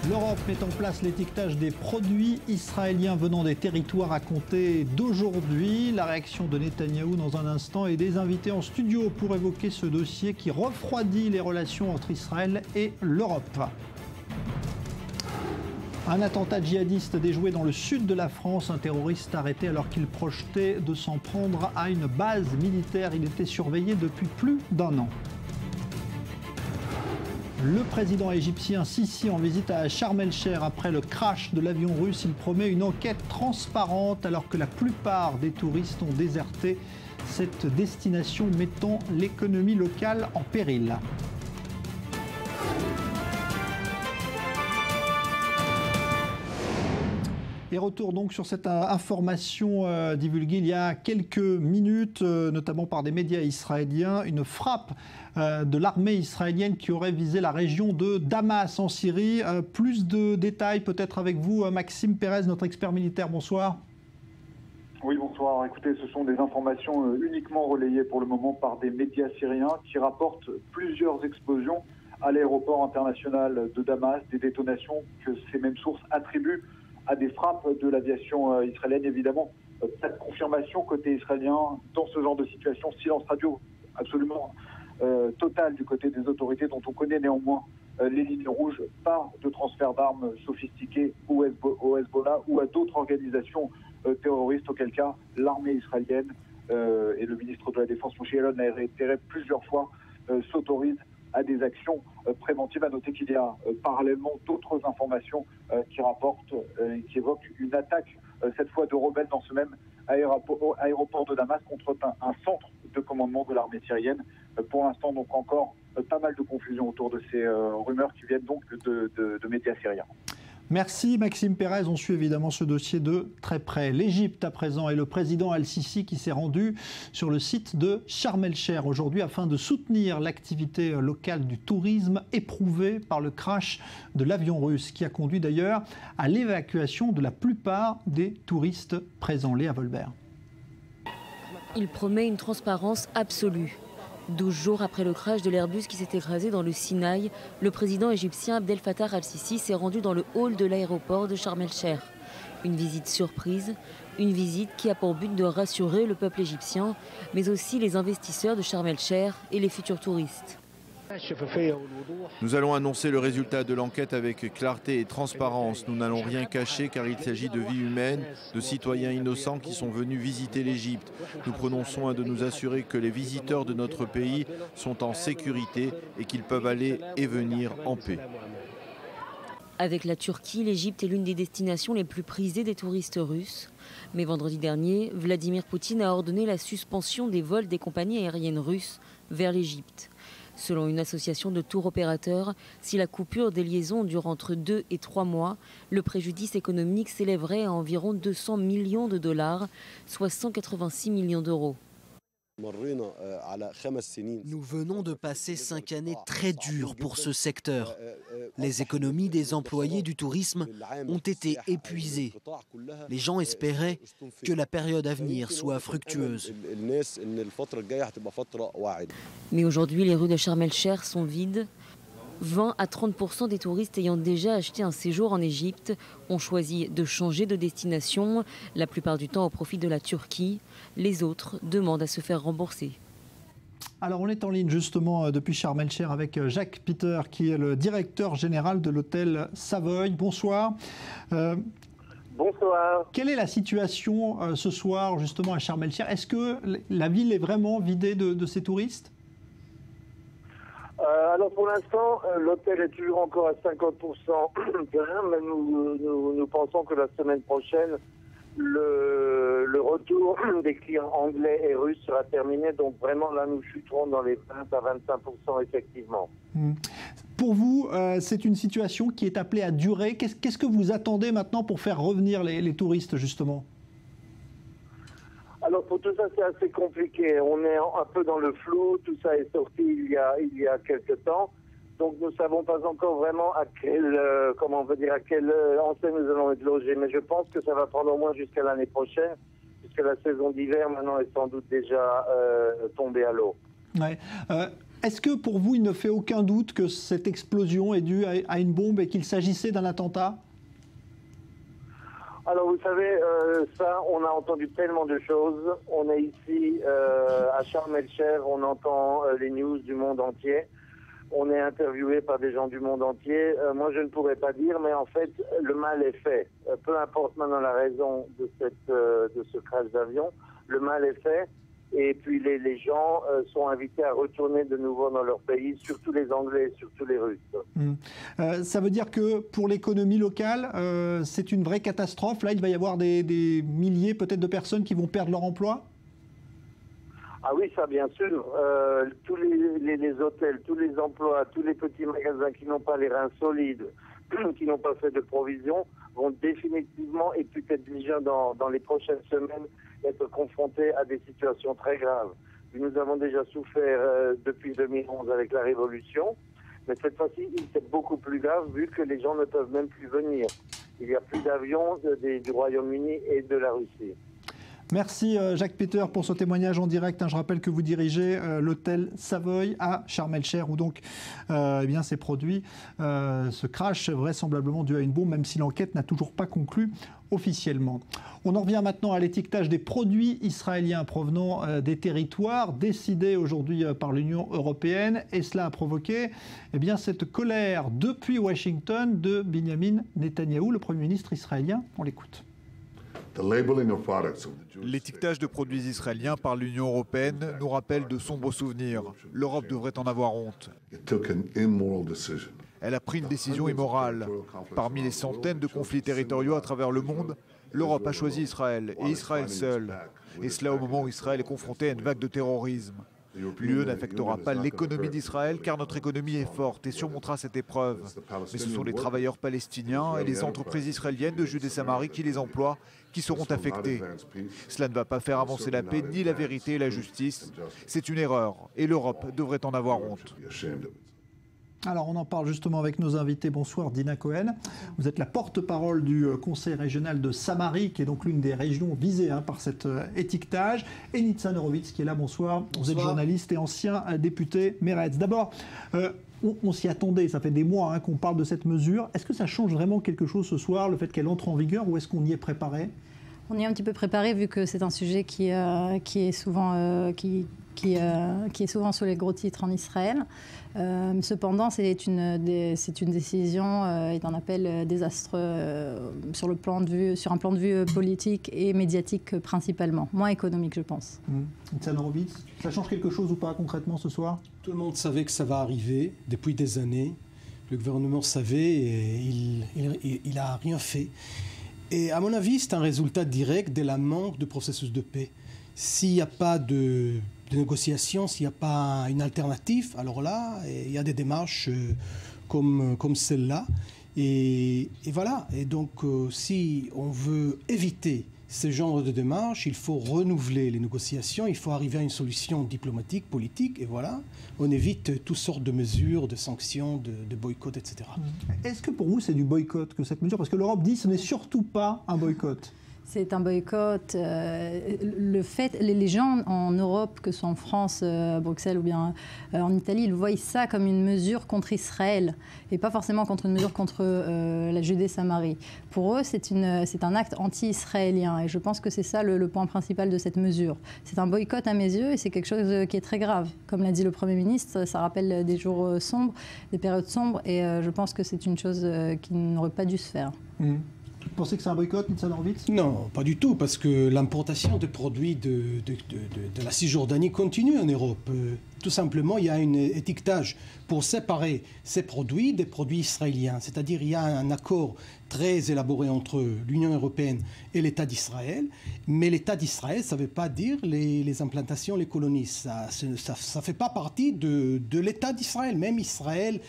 L'Europe met en place l'étiquetage des produits israéliens venant des territoires à compter d'aujourd'hui. La réaction de Netanyahou dans un instant et des invités en studio pour évoquer ce dossier qui refroidit les relations entre Israël et l'Europe. Un attentat djihadiste déjoué dans le sud de la France. Un terroriste arrêté alors qu'il projetait de s'en prendre à une base militaire. Il était surveillé depuis plus d'1 an. Le président égyptien Sisi en visite à Sharm el-Sheikh après le crash de l'avion russe. Il promet une enquête transparente alors que la plupart des touristes ont déserté cette destination mettant l'économie locale en péril. Et retour donc sur cette information divulguée il y a quelques minutes, notamment par des médias israéliens, une frappe de l'armée israélienne qui aurait visé la région de Damas en Syrie. Plus de détails peut-être avec vous, Maxime Pérez, notre expert militaire. Bonsoir. Oui, bonsoir. Écoutez, ce sont des informations uniquement relayées pour le moment par des médias syriens qui rapportent plusieurs explosions à l'aéroport international de Damas, des détonations que ces mêmes sources attribuent à des frappes de l'aviation israélienne. Évidemment, pas de confirmation côté israélien dans ce genre de situation. Silence radio absolument totale du côté des autorités, dont on connaît néanmoins les lignes rouges, pas de transfert d'armes sophistiquées au Hezbollah ou à d'autres organisations terroristes, auquel cas l'armée israélienne et le ministre de la Défense, Moshe Yaalon, l'a réitéré plusieurs fois, s'autorisent à des actions préventives. À noter qu'il y a parallèlement d'autres informations qui rapportent, qui évoquent une attaque, cette fois de rebelles dans ce même aéroport de Damas contre un centre de commandement de l'armée syrienne. Pour l'instant, donc encore pas mal de confusion autour de ces rumeurs qui viennent donc de médias syriens. Merci Maxime Pérez, on suit évidemment ce dossier de très près. L'Égypte à présent et le président Al-Sisi qui s'est rendu sur le site de Sharm el-Sheikh aujourd'hui afin de soutenir l'activité locale du tourisme éprouvée par le crash de l'avion russe qui a conduit d'ailleurs à l'évacuation de la plupart des touristes présents. Léa Volbert. Il promet une transparence absolue. 12 jours après le crash de l'Airbus qui s'est écrasé dans le Sinaï, le président égyptien Abdel Fattah al-Sisi s'est rendu dans le hall de l'aéroport de Sharm el-Sheikh. Une visite surprise, une visite qui a pour but de rassurer le peuple égyptien, mais aussi les investisseurs de Sharm el-Sheikh et les futurs touristes. Nous allons annoncer le résultat de l'enquête avec clarté et transparence. Nous n'allons rien cacher car il s'agit de vies humaines, de citoyens innocents qui sont venus visiter l'Égypte. Nous prenons soin de nous assurer que les visiteurs de notre pays sont en sécurité et qu'ils peuvent aller et venir en paix. Avec la Turquie, l'Égypte est l'une des destinations les plus prisées des touristes russes. Mais vendredi dernier, Vladimir Poutine a ordonné la suspension des vols des compagnies aériennes russes vers l'Égypte. Selon une association de tour opérateurs, si la coupure des liaisons dure entre 2 et 3 mois, le préjudice économique s'élèverait à environ 200 millions de dollars, soit 186 millions d'euros. Nous venons de passer 5 années très dures pour ce secteur. Les économies des employés du tourisme ont été épuisées. Les gens espéraient que la période à venir soit fructueuse. Mais aujourd'hui, les rues de Sharm el-Sheikh sont vides. 20 à 30% des touristes ayant déjà acheté un séjour en Égypte ont choisi de changer de destination, la plupart du temps au profit de la Turquie. Les autres demandent à se faire rembourser. Alors on est en ligne justement depuis Sharm el-Sheikh avec Jacques Peter qui est le directeur général de l'hôtel Savoy. Bonsoir. Bonsoir. Quelle est la situation ce soir justement à Sharm el-Sheikh? Est-ce que la ville est vraiment vidée de ses touristes? Alors pour l'instant, l'hôtel est toujours encore à 50% plein, mais nous pensons que la semaine prochaine, le retour des clients anglais et russes sera terminé. Donc vraiment là, nous chuterons dans les 20 à 25% effectivement. Pour vous, c'est une situation qui est appelée à durer. Qu'est-ce que vous attendez maintenant pour faire revenir les touristes justement? Alors pour tout ça, c'est assez compliqué. On est un peu dans le flou. Tout ça est sorti il y a quelques temps. Donc nous ne savons pas encore vraiment à quelle enseigne nous allons être logés. Mais je pense que ça va prendre au moins jusqu'à l'année prochaine, puisque la saison d'hiver maintenant est sans doute déjà tombée à l'eau. Ouais. Est-ce que pour vous, il ne fait aucun doute que cette explosion est due à une bombe et qu'il s'agissait d'un attentat? Alors vous savez, ça, on a entendu tellement de choses. On est ici à Sharm el-Sheikh, on entend les news du monde entier. On est interviewé par des gens du monde entier. Moi, je ne pourrais pas dire, mais en fait, le mal est fait. Peu importe maintenant la raison de ce crash d'avion, le mal est fait. Et puis les gens sont invités à retourner de nouveau dans leur pays, surtout les Anglais, surtout les Russes. Ça veut dire que pour l'économie locale, c'est une vraie catastrophe. Là, il va y avoir des milliers peut-être de personnes qui vont perdre leur emploi? Ah oui, ça bien sûr. Tous les hôtels, tous les emplois, tous les petits magasins qui n'ont pas les reins solides, qui n'ont pas fait de provisions, vont définitivement et peut-être déjà dans les prochaines semaines être confrontés à des situations très graves. Nous avons déjà souffert depuis 2011 avec la Révolution, mais cette fois-ci, c'est beaucoup plus grave vu que les gens ne peuvent même plus venir. Il n'y a plus d'avions du Royaume-Uni et de la Russie. Merci Jacques Peter pour ce témoignage en direct. Je rappelle que vous dirigez l'hôtel Savoy à Sharm el-Sheikh où donc ces produits se crachent vraisemblablement dû à une bombe, même si l'enquête n'a toujours pas conclu officiellement. On en revient maintenant à l'étiquetage des produits israéliens provenant des territoires décidés aujourd'hui par l'Union européenne et cela a provoqué cette colère depuis Washington de Binyamin Netanyahou, le Premier ministre israélien. On l'écoute. L'étiquetage de produits israéliens par l'Union européenne nous rappelle de sombres souvenirs. L'Europe devrait en avoir honte. Elle a pris une décision immorale. Parmi les centaines de conflits territoriaux à travers le monde, l'Europe a choisi Israël, et Israël seul. Et cela au moment où Israël est confronté à une vague de terrorisme. L'UE n'affectera pas l'économie d'Israël car notre économie est forte et surmontera cette épreuve. Mais ce sont les travailleurs palestiniens et les entreprises israéliennes de Judée-Samarie qui les emploient qui seront affectés. Cela ne va pas faire avancer la paix, ni la vérité et la justice. C'est une erreur et l'Europe devrait en avoir honte. Alors on en parle justement avec nos invités. Bonsoir Dina Cohen. Vous êtes la porte-parole du Conseil régional de Samarie, qui est donc l'une des régions visées par cet étiquetage. Et Nitzan Horowitz qui est là, bonsoir. Vous êtes journaliste et ancien député Meretz. D'abord, on s'y attendait, ça fait des mois qu'on parle de cette mesure. Est-ce que ça change vraiment quelque chose ce soir, le fait qu'elle entre en vigueur, ou est-ce qu'on y est préparé? On y est un petit peu préparé vu que c'est un sujet qui est souvent... qui est souvent sur les gros titres en Israël. Cependant, c'est une décision et un appel désastreux sur un plan de vue politique et médiatique principalement, moins économique, je pense. Ça change quelque chose ou pas concrètement ce soir? Tout le monde savait que ça va arriver depuis des années. Le gouvernement savait et il n'a rien fait. Et à mon avis, c'est un résultat direct de la manque de processus de paix. S'il n'y a pas de négociation, s'il n'y a pas une alternative, alors là, il y a des démarches comme celle-là. Et voilà. Et donc, si on veut éviter ce genre de démarches, il faut renouveler les négociations, il faut arriver à une solution diplomatique, politique, et voilà, on évite toutes sortes de mesures, de sanctions, de boycott, etc. Est-ce que pour vous, c'est du boycott que cette mesure? Parce que l'Europe dit que ce n'est surtout pas un boycott. C'est un boycott. Les gens en Europe, que ce soit en France, à Bruxelles ou bien en Italie, ils voient ça comme une mesure contre Israël et pas forcément contre une mesure contre la Judée-Samarie. Pour eux, c'est un acte anti-israélien et je pense que c'est ça le point principal de cette mesure. C'est un boycott à mes yeux et c'est quelque chose qui est très grave. Comme l'a dit le Premier ministre, ça rappelle des jours sombres, des périodes sombres et je pense que c'est une chose qui n'aurait pas dû se faire. Vous pensez que c'est un boycott, Nitzan Horowitz? Non, pas du tout, parce que l'importation de produits de la Cisjordanie continue en Europe. Tout simplement, il y a un étiquetage pour séparer ces produits des produits israéliens. C'est-à-dire il y a un accord très élaboré entre l'Union européenne et l'État d'Israël. Mais l'État d'Israël, ça ne veut pas dire les implantations, les colonies. Ça ne fait pas partie de l'État d'Israël. Même Israël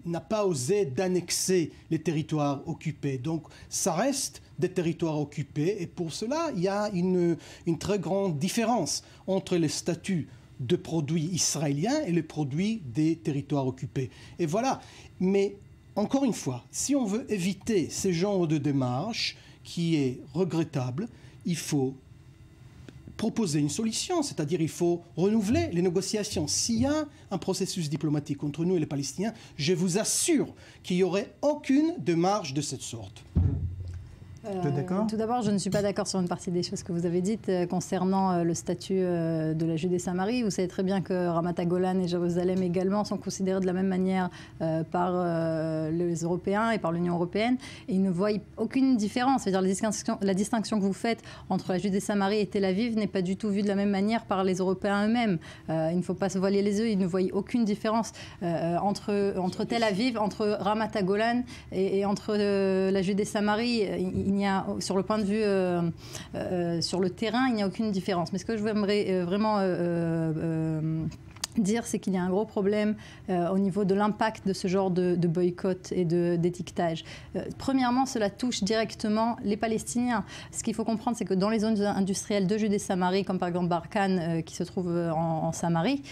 n'a pas osé d'annexer les territoires occupés. Donc ça reste des territoires occupés. Et pour cela, il y a une très grande différence entre les statuts de produits israéliens et les produits des territoires occupés. Et voilà. Mais encore une fois, si on veut éviter ce genre de démarche qui est regrettable, il faut proposer une solution, c'est-à-dire il faut renouveler les négociations. S'il y a un processus diplomatique entre nous et les Palestiniens, je vous assure qu'il n'y aurait aucune démarche de cette sorte. Tout d'abord, je ne suis pas d'accord sur une partie des choses que vous avez dites concernant le statut de la Judée-Samarie. Vous savez très bien que Ramat Golan et Jérusalem également sont considérés de la même manière par les Européens et par l'Union européenne. Et ils ne voient aucune différence. C'est-à-dire la distinction que vous faites entre la Judée-Samarie et Tel Aviv n'est pas du tout vue de la même manière par les Européens eux-mêmes. Il ne faut pas se voiler les yeux. Ils ne voient aucune différence entre Tel Aviv, entre Ramat Golan et entre la Judée-Samarie. Il n'y a, sur le point de vue, sur le terrain, il n'y a aucune différence. Mais ce que je voudrais vraiment dire, c'est qu'il y a un gros problème au niveau de l'impact de ce genre de boycott et d'étiquetage. Premièrement, cela touche directement les Palestiniens. Ce qu'il faut comprendre, c'est que dans les zones industrielles de Judée-Samarie, comme par exemple Barkhane, qui se trouve en Samarie,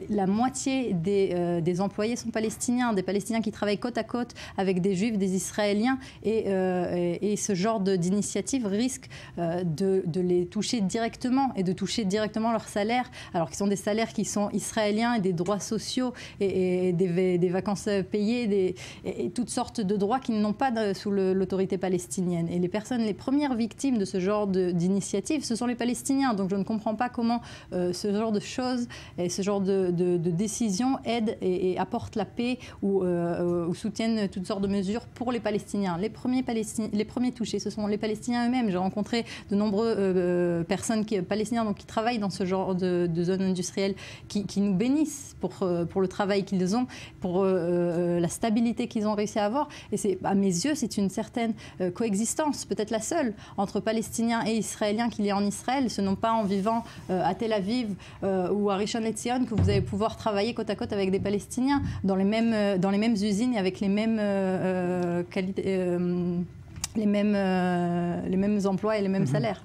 la moitié des employés sont palestiniens, des Palestiniens qui travaillent côte à côte avec des Juifs, des Israéliens, et ce genre d'initiative risque de les toucher directement et de toucher directement leurs salaires, alors qu'ils sont des salaires qui sont israéliens et des droits sociaux et des vacances payées et toutes sortes de droits qui n'ont pas sous l'autorité palestinienne. Et les premières victimes de ce genre d'initiative, ce sont les Palestiniens. Donc je ne comprends pas comment ce genre de choses et ce genre de décisions aident et apportent la paix ou soutiennent toutes sortes de mesures pour les Palestiniens. Les premiers touchés, ce sont les Palestiniens eux-mêmes. J'ai rencontré de nombreuses personnes palestiniennes donc, qui travaillent dans ce genre de zone industrielle qui nous bénissent pour le travail qu'ils ont, pour la stabilité qu'ils ont réussi à avoir. Et à mes yeux, c'est une certaine coexistence, peut-être la seule, entre Palestiniens et Israéliens qu'il y a en Israël. Ce n'est pas en vivant à Tel Aviv ou à Rishon LeZion que vous allez pouvoir travailler côte à côte avec des Palestiniens dans les mêmes usines et avec les mêmes qualités. Les mêmes emplois et les mêmes salaires.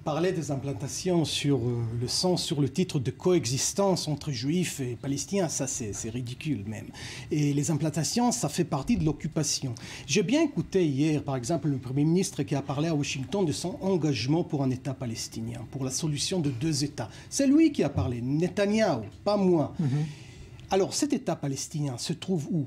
Parler des implantations sur le sens, sur le titre de coexistence entre juifs et palestiniens, ça c'est ridicule même. Et les implantations, ça fait partie de l'occupation. J'ai bien écouté hier, par exemple, le Premier ministre qui a parlé à Washington de son engagement pour un État palestinien, pour la solution de 2 États. C'est lui qui a parlé, Netanyahou, pas moi. Alors cet État palestinien se trouve où?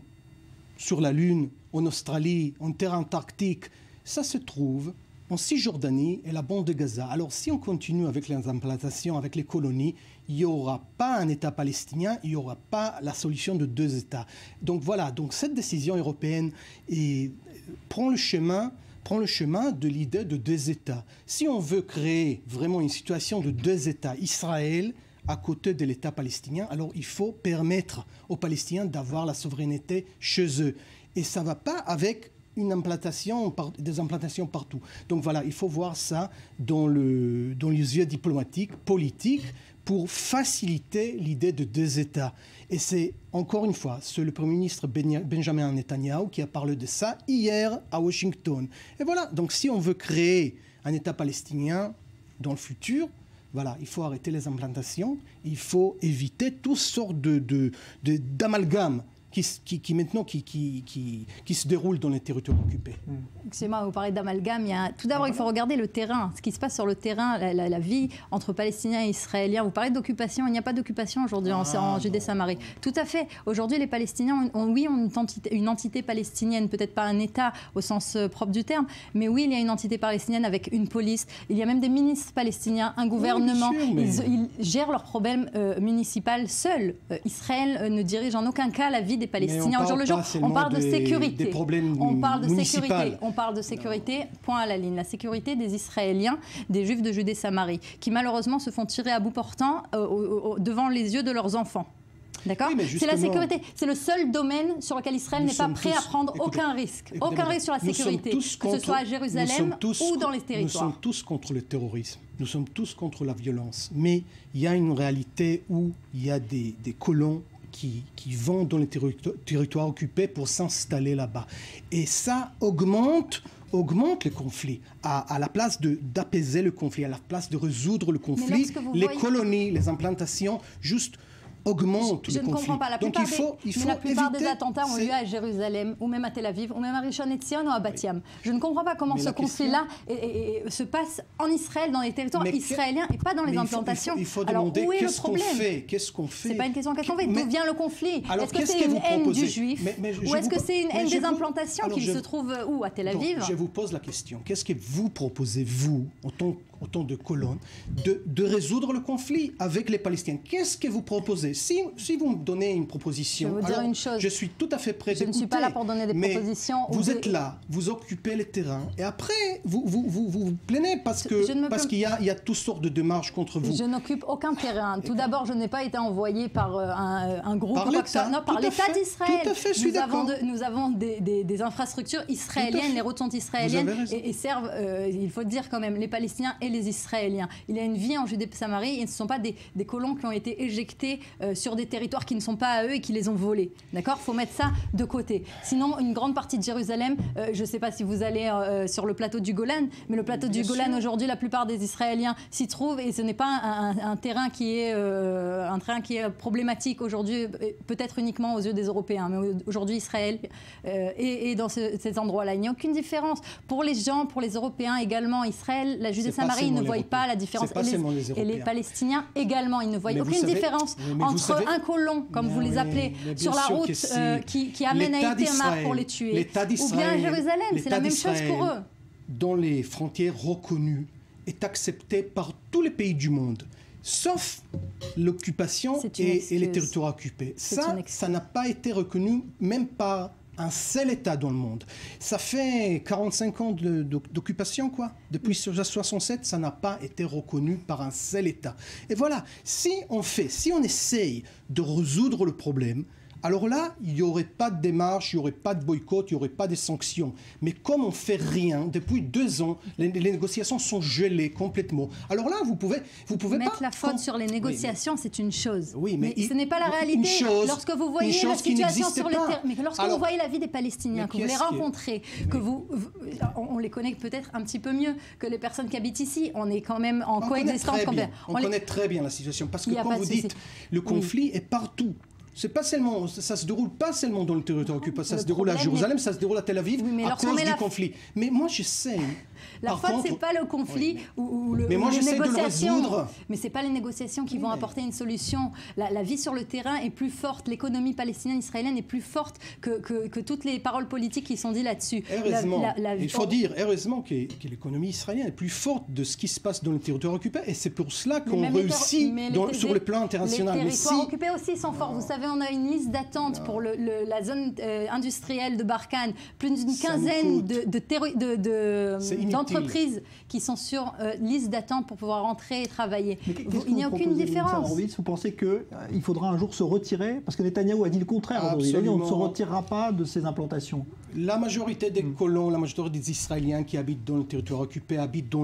Sur la Lune, en Australie, en terre antarctique? Ça se trouve en Cisjordanie et la bande de Gaza. Alors si on continue avec les implantations, avec les colonies, il n'y aura pas un État palestinien, il n'y aura pas la solution de 2 États. Donc voilà, donc cette décision européenne prend le chemin de l'idée de 2 États. Si on veut créer vraiment une situation de 2 États, Israël à côté de l'État palestinien, alors il faut permettre aux Palestiniens d'avoir la souveraineté chez eux. Et ça ne va pas avec des implantations partout. Donc voilà, il faut voir ça dans les yeux diplomatiques, politiques, pour faciliter l'idée de 2 États. Et c'est, encore une fois, c'est le Premier ministre Benjamin Netanyahou qui a parlé de ça hier à Washington. Et voilà, donc si on veut créer un État palestinien dans le futur, voilà, il faut arrêter les implantations, il faut éviter toutes sortes d'amalgames qui se déroule dans les territoires occupés. Excusez-moi, vous parlez d'amalgame. Tout d'abord, il faut regarder le terrain, ce qui se passe sur le terrain, la vie entre Palestiniens et Israéliens. Vous parlez d'occupation, il n'y a pas d'occupation aujourd'hui en Judée-Samarie. Tout à fait. Aujourd'hui, les Palestiniens ont une entité palestinienne, peut-être pas un État au sens propre du terme, mais oui, il y a une entité palestinienne avec une police. Il y a même des ministres palestiniens, un gouvernement. Oui, sûr, ils gèrent leurs problèmes municipaux seuls. Israël ne dirige en aucun cas la vie des Palestiniens au jour le jour. On parle de sécurité. On parle de sécurité, point à la ligne. La sécurité des Israéliens, des Juifs de Judée-Samarie, qui malheureusement se font tirer à bout portant devant les yeux de leurs enfants. D'accord ? C'est la sécurité. C'est le seul domaine sur lequel Israël n'est pas prêt à prendre aucun risque. Aucun risque sur la sécurité, que ce soit à Jérusalem ou dans les territoires. Nous sommes tous contre le terrorisme. Nous sommes tous contre la violence. Mais il y a une réalité où il y a des colons qui vont dans les territoires occupés pour s'installer là-bas. Et ça augmente les conflits. À la place d'apaiser le conflit, à la place de résoudre le conflit, colonies, les implantations, juste augmente le conflit. Je ne comprends pas. La plupart des attentats ont lieu à Jérusalem, ou même à Tel Aviv, ou même à Rishon LeZion ou à Bat Yam. Je ne comprends pas comment ce conflit-là se passe en Israël, dans les territoires israéliens, et pas dans les implantations. Il faut demander qu'est-ce qu'on fait. C'est pas une question qu'est-ce qu'on fait. D'où vient le conflit? Est-ce que c'est une haine du juif ou est-ce que c'est une haine des implantations qui se trouvent où? À Tel Aviv? Je vous pose la question. Qu'est-ce que vous proposez, vous, en tant de colonne, de résoudre le conflit avec les Palestiniens? Qu'est-ce que vous proposez? Si vous me donnez une proposition, je vais vous dire une chose. Je suis tout à fait prêt d'écouter. Je ne suis pas là pour donner des propositions. Vous êtes là, vous occupez le terrain, et après, vous plaignez parce qu'il y a toutes sortes de démarches contre vous. Je n'occupe aucun terrain. Tout d'abord, je n'ai pas été envoyé par un groupe. Par l'État. Non, par l'État d'Israël. Tout à fait, je suis d'accord. Nous avons des infrastructures israéliennes, les routes sont israéliennes et servent, il faut dire quand même, les Palestiniens et les Israéliens. Il y a une vie en Judée-Samarie et ce ne sont pas des colons qui ont été éjectés sur des territoires qui ne sont pas à eux et qui les ont volés. D'accord ? Il faut mettre ça de côté. Sinon, une grande partie de Jérusalem, je ne sais pas si vous allez sur le plateau du Golan, mais le plateau du Golan, aujourd'hui, la plupart des Israéliens s'y trouvent et ce n'est pas un terrain qui est problématique aujourd'hui, peut-être uniquement aux yeux des Européens, mais aujourd'hui, Israël est dans ces endroits-là. Il n'y a aucune différence. Pour les gens, pour les Européens également, Israël, la Judée-Samarie, ils ne voient pas la différence. Et les Palestiniens également, ils ne voient aucune différence entre un colon, comme vous les appelez, sur la route qui amène à Itamar pour les tuer, ou bien à Jérusalem, c'est la même chose pour eux. Dans les frontières reconnues, est accepté par tous les pays du monde, sauf l'occupation et les territoires occupés. Ça n'a pas été reconnu même par un seul État dans le monde. Ça fait 45 ans d'occupation, quoi. Depuis 1967, ça n'a pas été reconnu par un seul État. Et voilà, si on essaye de résoudre le problème, alors là, il n'y aurait pas de démarche, il n'y aurait pas de boycott, il n'y aurait pas de sanctions. Mais comme on ne fait rien, depuis 2 ans, les négociations sont gelées complètement. Alors là, vous pouvez mettre la faute sur les négociations, c'est une chose. Oui, mais ce n'est pas la réalité. Lorsque vous voyez la situation sur le terrain, mais lorsque vous voyez la vie des Palestiniens, que vous les rencontrez, on les connaît peut-être un petit peu mieux que les personnes qui habitent ici. On est quand même en coexistence. On connaît très bien la situation, parce que comme vous dites, le conflit est partout. C'est pas seulement, ça se déroule pas seulement dans le territoire occupé, ça se déroule à Jérusalem, ça se déroule à Tel Aviv à cause du conflit. Mais moi j'essaie. La faute, c'est pas le conflit ou les négociations. Mais c'est pas les négociations qui vont apporter une solution. La vie sur le terrain est plus forte, l'économie palestinienne, israélienne est plus forte que toutes les paroles politiques qui sont dites là-dessus. Heureusement, il faut dire heureusement que l'économie israélienne est plus forte de ce qui se passe dans le territoire occupé, et c'est pour cela qu'on réussit sur le plan international. Les territoires occupés aussi sont forts. Vous savez, on a une liste d'attente pour la zone industrielle de Barkhane, plus d'une quinzaine d'entreprises qui sont sur liste d'attente pour pouvoir rentrer et travailler. Il n'y a aucune différence. Vous pensez qu'il faudra un jour se retirer? Parce que Netanyahou a dit le contraire aujourd'hui. Il a dit on ne se retirera pas de ces implantations. La majorité des colons, la majorité des Israéliens qui habitent dans le territoire occupé habitent dans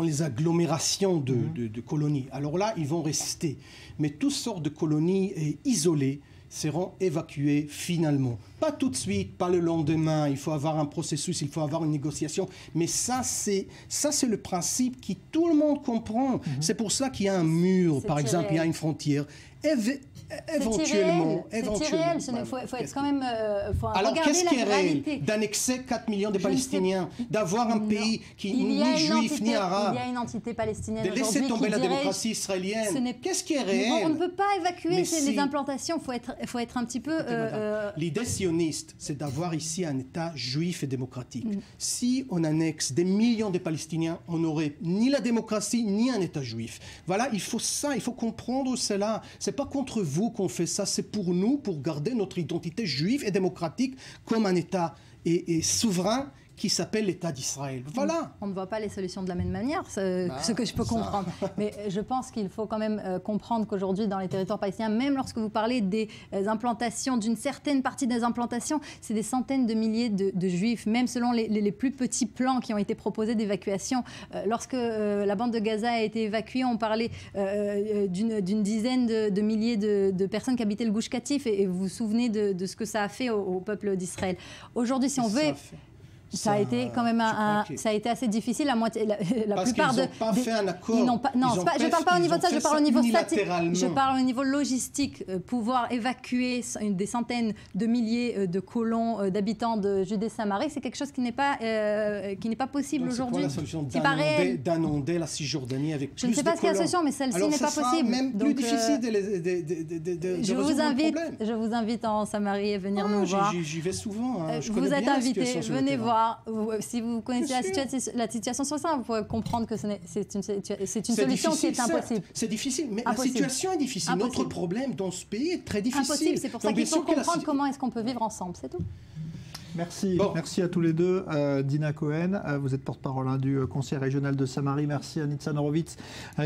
les agglomérations de colonies. Alors là, ils vont rester. Mais toutes sortes de colonies isolées seront évacuées finalement. Pas tout de suite, pas le lendemain, il faut avoir un processus, il faut avoir une négociation. Mais ça, c'est le principe que tout le monde comprend. C'est pour ça qu'il y a un mur, par exemple, il y a une frontière. Éventuellement. C'est irréel. Il faut être quand même. Alors qu'est-ce qui est réel? D'annexer 4 millions de Palestiniens, d'avoir un pays qui ni juif ni arabe. Il y a une entité palestinienne de laisser tomber la démocratie israélienne. Qu'est-ce qui est réel? On ne peut pas évacuer les implantations. Il faut être un petit peu. L'idée sioniste, c'est d'avoir ici un État juif et démocratique. Si on annexe des millions de Palestiniens, on n'aurait ni la démocratie ni un État juif. Voilà, il faut comprendre cela. C'est pas contre vous qu'on fait ça, c'est pour nous, pour garder notre identité juive et démocratique comme un État et souverain qui s'appelle l'État d'Israël. Voilà. On ne voit pas les solutions de la même manière, ce que je peux comprendre. Mais je pense qu'il faut quand même comprendre qu'aujourd'hui, dans les territoires palestiniens, même lorsque vous parlez des implantations, d'une certaine partie des implantations, c'est des centaines de milliers de juifs, même selon les plus petits plans qui ont été proposés d'évacuation. Lorsque la bande de Gaza a été évacuée, on parlait d'une dizaine de milliers de personnes qui habitaient le Gush Katif, et vous vous souvenez de ce que ça a fait au peuple d'Israël. Aujourd'hui, si on veut... Ça a été quand même ça a été assez difficile. La plupart n'ont pas fait un accord. Je ne parle pas au niveau de ça, je parle au niveau statique. Je parle au niveau logistique. Pouvoir évacuer des centaines de milliers de colons, d'habitants de Judée-Samarie, c'est quelque chose qui n'est pas possible aujourd'hui. C'est quoi la solution d'inonder la Cisjordanie avec plus de colons? Je ne sais pas ce qu'il y a la solution, mais celle-ci n'est pas possible. Même plus difficile de je vous invite en Samarie à venir nous voir. J'y vais souvent. Vous êtes invités, venez voir. Si vous connaissez la situation sur ça, vous pouvez comprendre que c'est une solution qui est impossible. C'est difficile, mais la situation est difficile. Notre problème dans ce pays est très difficile. Impossible, c'est pour ça qu'il faut comprendre comment est-ce qu'on peut vivre ensemble, c'est tout. Merci, merci à tous les deux. Dina Cohen, vous êtes porte-parole du Conseil régional de Samarie. Merci à Nitzan Horowitz,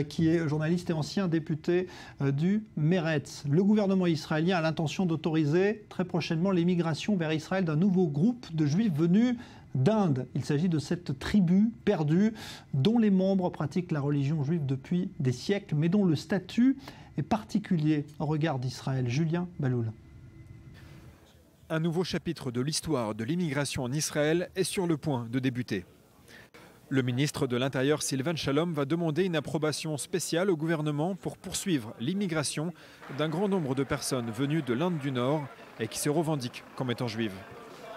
qui est journaliste et ancien député du Meretz. Le gouvernement israélien a l'intention d'autoriser très prochainement l'émigration vers Israël d'un nouveau groupe de juifs venus d'Inde. Il s'agit de cette tribu perdue dont les membres pratiquent la religion juive depuis des siècles, mais dont le statut est particulier au regard d'Israël. Julien Baloul. Un nouveau chapitre de l'histoire de l'immigration en Israël est sur le point de débuter. Le ministre de l'Intérieur, Sylvain Shalom, va demander une approbation spéciale au gouvernement pour poursuivre l'immigration d'un grand nombre de personnes venues de l'Inde du Nord et qui se revendiquent comme étant juives.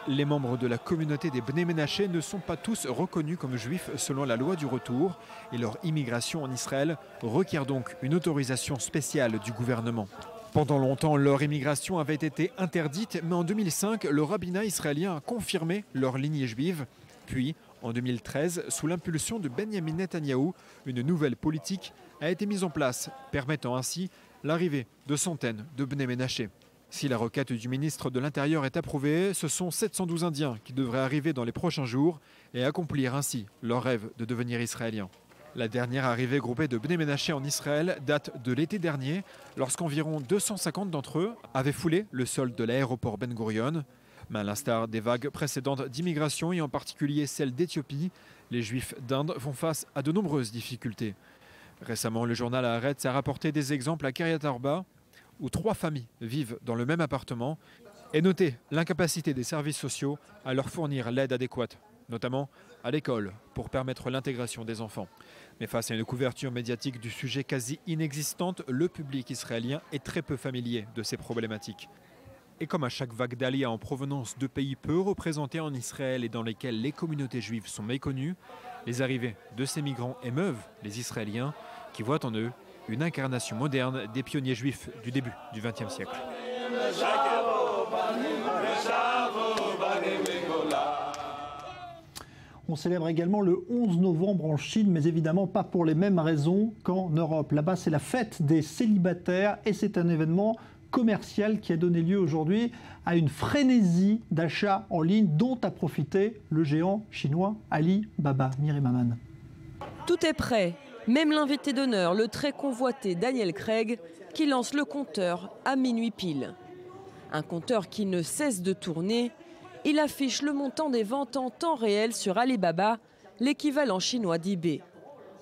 Les membres de la communauté des Bnei Menaché ne sont pas tous reconnus comme juifs selon la loi du retour et leur immigration en Israël requiert donc une autorisation spéciale du gouvernement. Pendant longtemps, leur immigration avait été interdite, mais en 2005, le rabbinat israélien a confirmé leur lignée juive. Puis, en 2013, sous l'impulsion de Benjamin Netanyahou, une nouvelle politique a été mise en place, permettant ainsi l'arrivée de centaines de Bnei Menaché. Si la requête du ministre de l'Intérieur est approuvée, ce sont 712 Indiens qui devraient arriver dans les prochains jours et accomplir ainsi leur rêve de devenir israéliens. La dernière arrivée groupée de Bnei Menaché en Israël date de l'été dernier, lorsqu'environ 250 d'entre eux avaient foulé le sol de l'aéroport Ben Gurion. Mais à l'instar des vagues précédentes d'immigration, et en particulier celle d'Éthiopie, les Juifs d'Inde font face à de nombreuses difficultés. Récemment, le journal Haaretz a rapporté des exemples à Kiryat Arba, où 3 familles vivent dans le même appartement, et noté l'incapacité des services sociaux à leur fournir l'aide adéquate, notamment à l'école, pour permettre l'intégration des enfants. Mais face à une couverture médiatique du sujet quasi inexistante, le public israélien est très peu familier de ces problématiques. Et comme à chaque vague d'Aliyah en provenance de pays peu représentés en Israël et dans lesquels les communautés juives sont méconnues, les arrivées de ces migrants émeuvent les Israéliens qui voient en eux une incarnation moderne des pionniers juifs du début du XXe siècle. On célèbre également le 11 novembre en Chine, mais évidemment pas pour les mêmes raisons qu'en Europe. Là-bas, c'est la fête des célibataires et c'est un événement commercial qui a donné lieu aujourd'hui à une frénésie d'achats en ligne dont a profité le géant chinois Alibaba. Myriam Aman. Tout est prêt, même l'invité d'honneur, le très convoité Daniel Craig, qui lance le compteur à minuit pile. Un compteur qui ne cesse de tourner. Il affiche le montant des ventes en temps réel sur Alibaba, l'équivalent chinois d'eBay.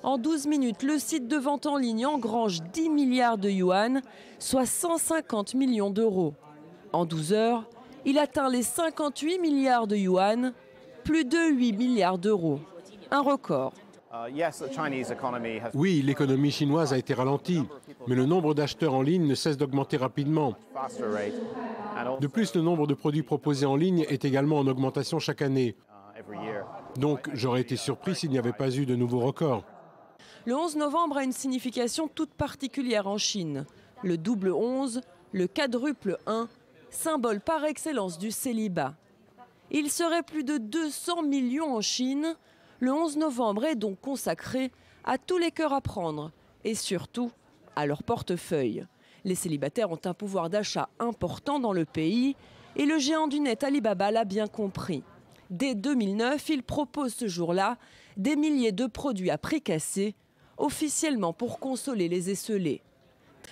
En 12 minutes, le site de vente en ligne engrange 10 milliards de yuan, soit 150 millions d'euros. En 12 heures, il atteint les 58 milliards de yuan, plus de 8 milliards d'euros. Un record. Oui, l'économie chinoise a été ralentie, mais le nombre d'acheteurs en ligne ne cesse d'augmenter rapidement. De plus, le nombre de produits proposés en ligne est également en augmentation chaque année. Donc, j'aurais été surpris s'il n'y avait pas eu de nouveaux records. Le 11 novembre a une signification toute particulière en Chine. Le double 11, le quadruple 1, symbole par excellence du célibat. Il serait plus de 200 millions en Chine. Le 11 novembre est donc consacré à tous les cœurs à prendre et surtout à leur portefeuille. Les célibataires ont un pouvoir d'achat important dans le pays et le géant du net Alibaba l'a bien compris. Dès 2009, il propose ce jour-là des milliers de produits à prix cassé, officiellement pour consoler les esseulés.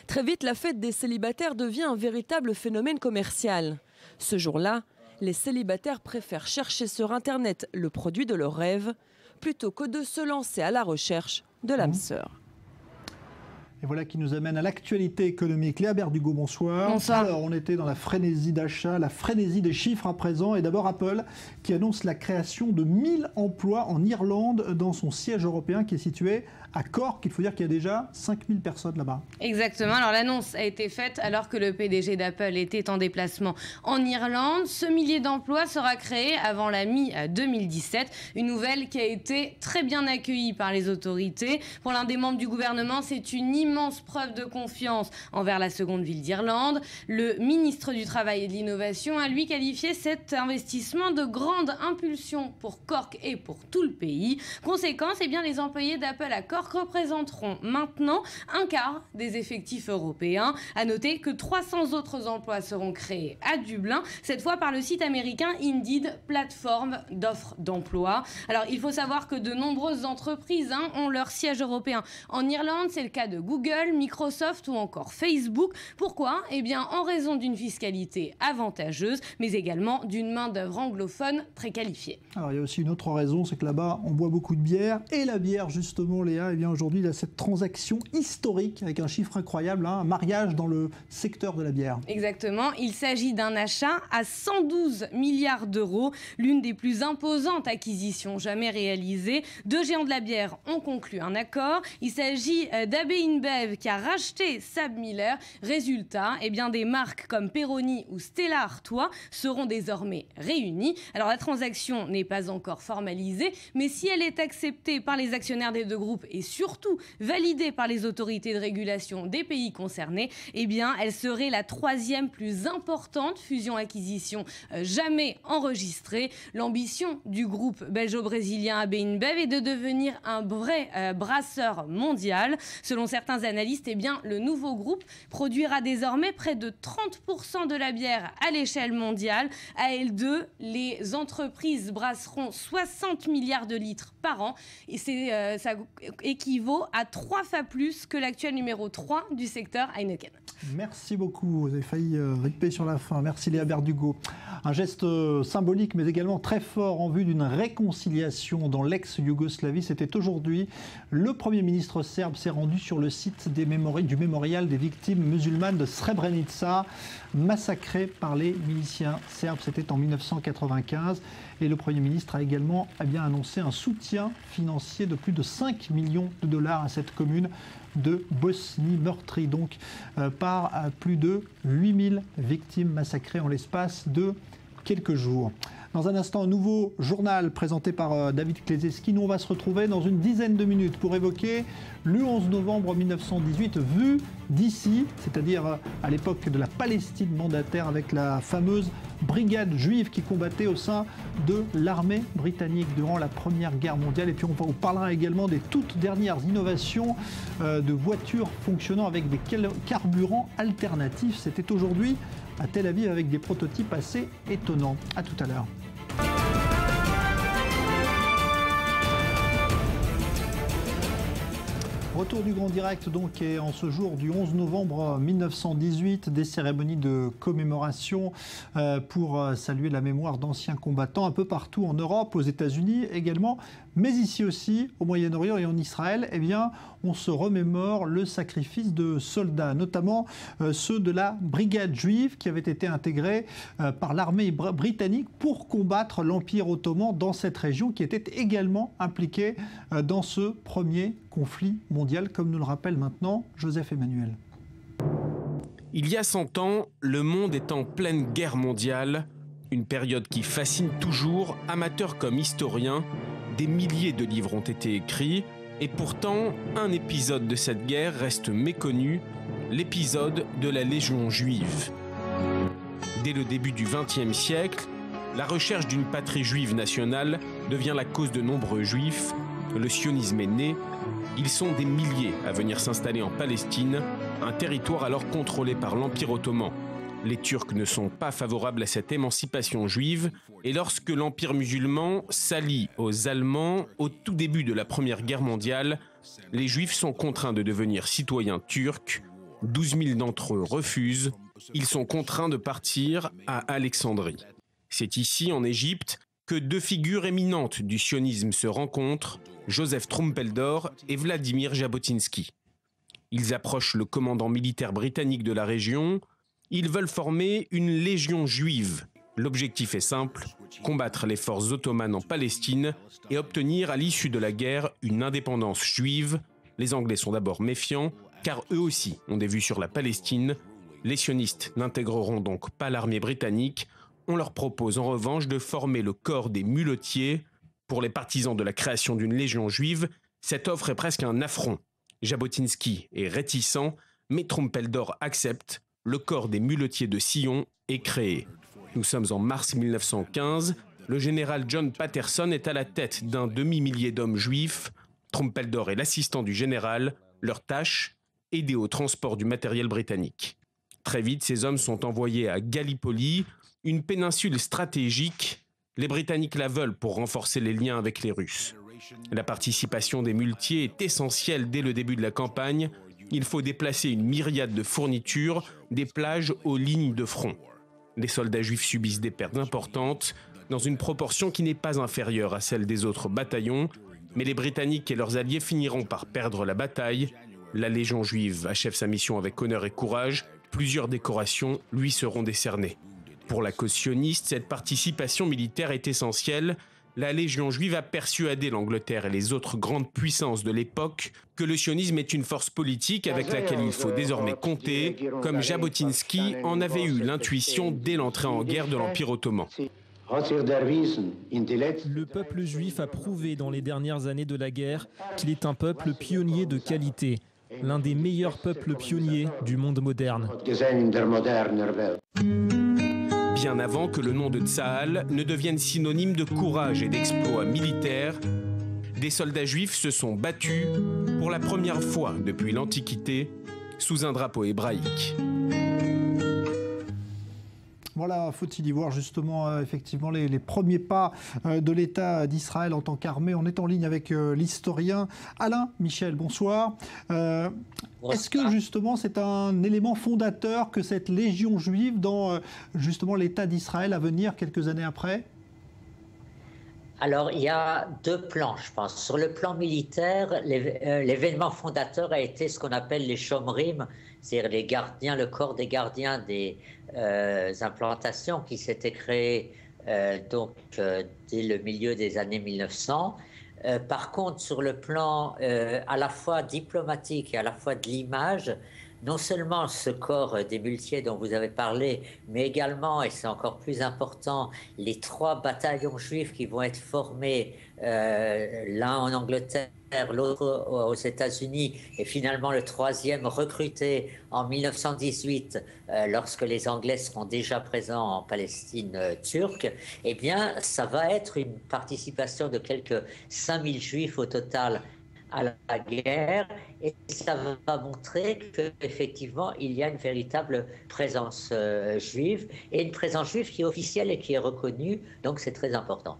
Très vite, la fête des célibataires devient un véritable phénomène commercial. Ce jour-là, les célibataires préfèrent chercher sur Internet le produit de leur rêve plutôt que de se lancer à la recherche de l'âme sœur. Et voilà qui nous amène à l'actualité économique. Léa Berdugo, bonsoir. Bonsoir. Alors, on était dans la frénésie d'achat, la frénésie des chiffres à présent. Et d'abord, Apple qui annonce la création de 1000 emplois en Irlande dans son siège européen qui est situé à Cork. Il faut dire qu'il y a déjà 5000 personnes là-bas. Exactement. Alors, l'annonce a été faite alors que le PDG d'Apple était en déplacement en Irlande. Ce millier d'emplois sera créé avant la mi-2017. Une nouvelle qui a été très bien accueillie par les autorités. Pour l'un des membres du gouvernement, c'est une immense immense preuve de confiance envers la seconde ville d'Irlande. Le ministre du Travail et de l'Innovation a lui qualifié cet investissement de grande impulsion pour Cork et pour tout le pays. Conséquence, eh bien, les employés d'Apple à Cork représenteront maintenant un quart des effectifs européens. À noter que 300 autres emplois seront créés à Dublin, cette fois par le site américain Indeed, plateforme d'offres d'emploi. Alors, il faut savoir que de nombreuses entreprises ont leur siège européen en Irlande. C'est le cas de Google, Microsoft ou encore Facebook. Pourquoi ? Eh bien, en raison d'une fiscalité avantageuse, mais également d'une main-d'œuvre anglophone très qualifiée. Alors, il y a aussi une autre raison, c'est que là-bas, on boit beaucoup de bière. Et la bière, justement, Léa, eh bien, aujourd'hui, il y a cette transaction historique avec un chiffre incroyable, un mariage dans le secteur de la bière. Exactement. Il s'agit d'un achat à 112 milliards d'euros, l'une des plus imposantes acquisitions jamais réalisées. Deux géants de la bière ont conclu un accord. Il s'agit d'AB InBev qui a racheté SABMiller. Résultat, eh bien, des marques comme Peroni ou Stella Artois seront désormais réunies. Alors la transaction n'est pas encore formalisée, mais si elle est acceptée par les actionnaires des deux groupes et surtout validée par les autorités de régulation des pays concernés, eh bien, elle serait la troisième plus importante fusion-acquisition jamais enregistrée. L'ambition du groupe belgeo-brésilien AB InBev est de devenir un vrai brasseur mondial. Selon certains analystes, eh bien, le nouveau groupe produira désormais près de 30% de la bière à l'échelle mondiale. À L2, les entreprises brasseront 60 milliards de litres par an et ça équivaut à 3 fois plus que l'actuel numéro 3 du secteur Heineken. Merci beaucoup, vous avez failli ripper sur la fin. Merci Léa Berdugo. Un geste symbolique mais également très fort en vue d'une réconciliation dans l'ex-Yougoslavie. C'était aujourd'hui. Le Premier ministre serbe s'est rendu sur le site du mémorial des victimes musulmanes de Srebrenica, massacrées par les miliciens serbes. C'était en 1995. Et le Premier ministre a également annoncé un soutien financier de plus de 5 millions de dollars à cette commune de Bosnie meurtrie donc par plus de 8000 victimes massacrées en l'espace de quelques jours. Dans un instant, un nouveau journal présenté par David Klezeski. Nous, on va se retrouver dans une dizaine de minutes pour évoquer le 11 novembre 1918 vu d'ici, c'est-à-dire à l'époque de la Palestine mandataire avec la fameuse brigade juive qui combattait au sein de l'armée britannique durant la Première Guerre mondiale. Et puis on parlera également des toutes dernières innovations de voitures fonctionnant avec des carburants alternatifs. C'était aujourd'hui à Tel Aviv avec des prototypes assez étonnants. À tout à l'heure. Retour du Grand Direct donc et en ce jour du 11 novembre 1918, des cérémonies de commémoration pour saluer la mémoire d'anciens combattants un peu partout en Europe, aux États-Unis également, mais ici aussi au Moyen-Orient et en Israël, eh bien, on se remémore le sacrifice de soldats, notamment ceux de la brigade juive qui avait été intégrée par l'armée britannique pour combattre l'Empire ottoman dans cette région qui était également impliquée dans ce premier conflit mondial, comme nous le rappelle maintenant Joseph Emmanuel. Il y a 100 ans, le monde est en pleine guerre mondiale, une période qui fascine toujours, amateurs comme historiens. Des milliers de livres ont été écrits, et pourtant, un épisode de cette guerre reste méconnu, l'épisode de la Légion juive. Dès le début du XXe siècle, la recherche d'une patrie juive nationale devient la cause de nombreux juifs. Le sionisme est né. Ils sont des milliers à venir s'installer en Palestine, un territoire alors contrôlé par l'Empire ottoman. Les Turcs ne sont pas favorables à cette émancipation juive, et lorsque l'Empire musulman s'allie aux Allemands au tout début de la Première Guerre mondiale, les Juifs sont contraints de devenir citoyens turcs. 12 000 d'entre eux refusent. Ils sont contraints de partir à Alexandrie. C'est ici, en Égypte, que deux figures éminentes du sionisme se rencontrent, Joseph Trumpeldor et Vladimir Jabotinsky. Ils approchent le commandant militaire britannique de la région. Ils veulent former une légion juive. L'objectif est simple, combattre les forces ottomanes en Palestine et obtenir à l'issue de la guerre une indépendance juive. Les Anglais sont d'abord méfiants, car eux aussi ont des vues sur la Palestine. Les sionistes n'intégreront donc pas l'armée britannique. On leur propose en revanche de former le corps des muletiers. Pour les partisans de la création d'une légion juive, cette offre est presque un affront. Jabotinsky est réticent, mais Trumpeldor accepte. Le corps des muletiers de Sion est créé. Nous sommes en mars 1915. Le général John Patterson est à la tête d'un demi-millier d'hommes juifs. Trumpeldor est l'assistant du général. Leur tâche, aider au transport du matériel britannique. Très vite, ces hommes sont envoyés à Gallipoli, une péninsule stratégique. Les Britanniques la veulent pour renforcer les liens avec les Russes. La participation des muletiers est essentielle dès le début de la campagne. Il faut déplacer une myriade de fournitures des plages aux lignes de front. Les soldats juifs subissent des pertes importantes, dans une proportion qui n'est pas inférieure à celle des autres bataillons, mais les Britanniques et leurs alliés finiront par perdre la bataille. La Légion juive achève sa mission avec honneur et courage. Plusieurs décorations lui seront décernées. Pour la cause sioniste, cette participation militaire est essentielle. La Légion juive a persuadé l'Angleterre et les autres grandes puissances de l'époque que le sionisme est une force politique avec laquelle il faut désormais compter, comme Jabotinsky en avait eu l'intuition dès l'entrée en guerre de l'Empire ottoman. Le peuple juif a prouvé dans les dernières années de la guerre qu'il est un peuple pionnier de qualité, l'un des meilleurs peuples pionniers du monde moderne. Bien avant que le nom de Tsahal ne devienne synonyme de courage et d'exploit militaire, des soldats juifs se sont battus pour la première fois depuis l'Antiquité sous un drapeau hébraïque. Voilà, faut-il y voir justement effectivement les premiers pas de l'État d'Israël en tant qu'armée. On est en ligne avec l'historien Alain Michel, bonsoir. Est-ce que justement c'est un élément fondateur que cette légion juive dans justement l'État d'Israël à venir quelques années après ? Alors, il y a deux plans, je pense. Sur le plan militaire, l'événement fondateur a été ce qu'on appelle les Shomrim, c'est-à-dire les gardiens, le corps des gardiens des implantations qui s'étaient créées dès le milieu des années 1900. Par contre, sur le plan à la fois diplomatique et à la fois de l'image, non seulement ce corps des muletiers dont vous avez parlé, mais également, et c'est encore plus important, les 3 bataillons juifs qui vont être formés, l'un en Angleterre, l'autre aux États-Unis, et finalement le 3e recruté en 1918, lorsque les Anglais seront déjà présents en Palestine turque, eh bien, ça va être une participation de quelques 5000 juifs au total à la guerre, et ça va montrer qu'effectivement il y a une véritable présence juive, et une présence juive qui est officielle et qui est reconnue, donc c'est très important.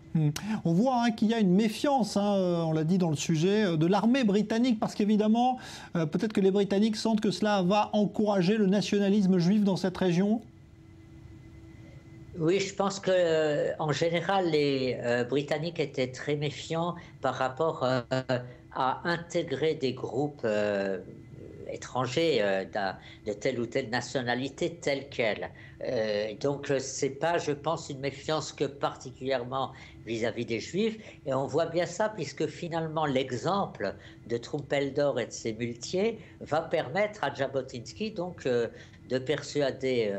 On voit qu'il y a une méfiance, on l'a dit dans le sujet, de l'armée britannique, parce qu'évidemment, peut-être que les Britanniques sentent que cela va encourager le nationalisme juif dans cette région. Oui, je pense qu'en général, les Britanniques étaient très méfiants par rapport à intégrer des groupes étrangers de telle ou telle nationalité telle qu'elle. Donc c'est pas, je pense, une méfiance que particulièrement vis-à-vis des Juifs, et on voit bien ça puisque finalement l'exemple de Trumpeldor et de ses muletiers va permettre à Jabotinsky donc de persuader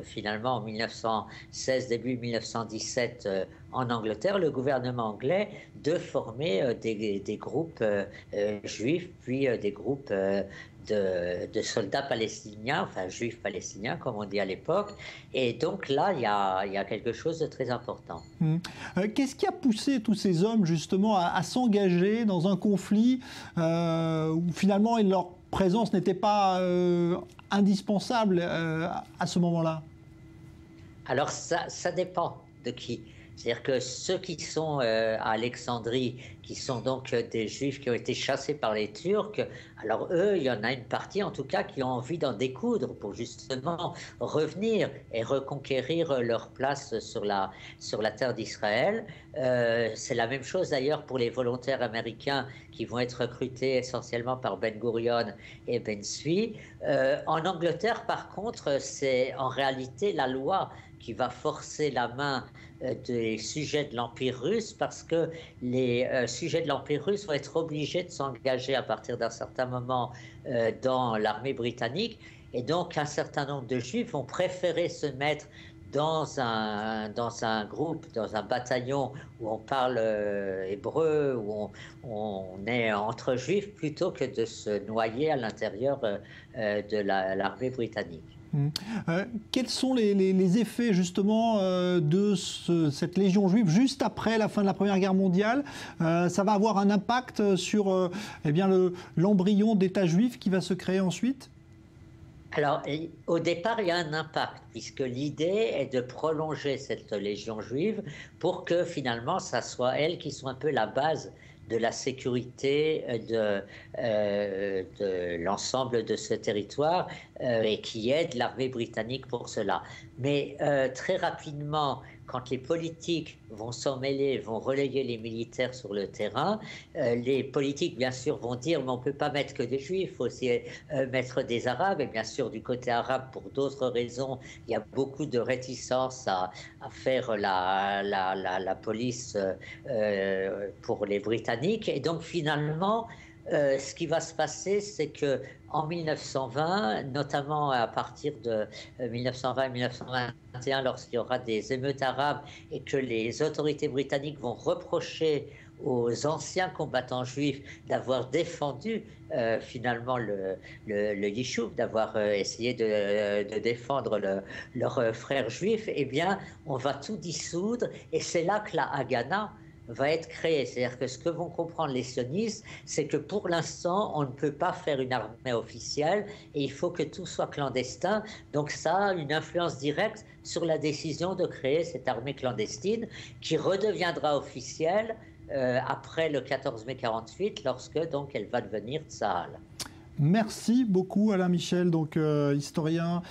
finalement en 1916, début 1917 en Angleterre, le gouvernement anglais de former des groupes juifs, puis des groupes de soldats palestiniens, enfin juifs palestiniens comme on dit à l'époque, et donc là il y a quelque chose de très important. Qu'est-ce qui a poussé tous ces hommes justement à s'engager dans un conflit où finalement leur présence n'était pas indispensable à ce moment-là? Alors ça dépend de qui. C'est-à-dire que ceux qui sont à Alexandrie, qui sont donc des Juifs qui ont été chassés par les Turcs, alors eux, il y en a une partie en tout cas qui ont envie d'en découdre pour justement revenir et reconquérir leur place sur la terre d'Israël. C'est la même chose d'ailleurs pour les volontaires américains qui vont être recrutés essentiellement par Ben Gurion et Ben Tzvi. En Angleterre, par contre, c'est en réalité la loi qui va forcer la main des sujets de l'Empire russe, parce que les sujets de l'Empire russe vont être obligés de s'engager à partir d'un certain moment dans l'armée britannique, et donc un certain nombre de Juifs vont préférer se mettre dans un groupe, dans un bataillon où on parle hébreu, où on est entre juifs, plutôt que de se noyer à l'intérieur de l'armée britannique. Quels sont les effets justement de cette Légion juive juste après la fin de la Première Guerre mondiale? Ça va avoir un impact sur l'embryon d'État juif qui va se créer ensuite? Alors, au départ, il y a un impact, puisque l'idée est de prolonger cette Légion juive pour que finalement, ça soit elle qui soit un peu la base de la sécurité de l'ensemble de ce territoire et qui aide l'armée britannique pour cela. Mais très rapidement, quand les politiques vont s'en mêler, vont relayer les militaires sur le terrain, les politiques, bien sûr, vont dire mais on ne peut pas mettre que des juifs, il faut aussi mettre des arabes. Et bien sûr, du côté arabe, pour d'autres raisons, il y a beaucoup de réticence à faire la police pour les Britanniques. Et donc, finalement, ce qui va se passer, c'est que en 1920, notamment à partir de 1920 et 1921, lorsqu'il y aura des émeutes arabes et que les autorités britanniques vont reprocher aux anciens combattants juifs d'avoir défendu finalement le Yishuv, d'avoir essayé de défendre leurs frères juifs, eh bien, on va tout dissoudre et c'est là que la Haganah va être créé. C'est-à-dire que ce que vont comprendre les sionistes, c'est que pour l'instant, on ne peut pas faire une armée officielle et il faut que tout soit clandestin. Donc ça a une influence directe sur la décision de créer cette armée clandestine qui redeviendra officielle après le 14 mai 48, lorsque donc elle va devenir Tsahal. Merci beaucoup Alain Michel, donc historien,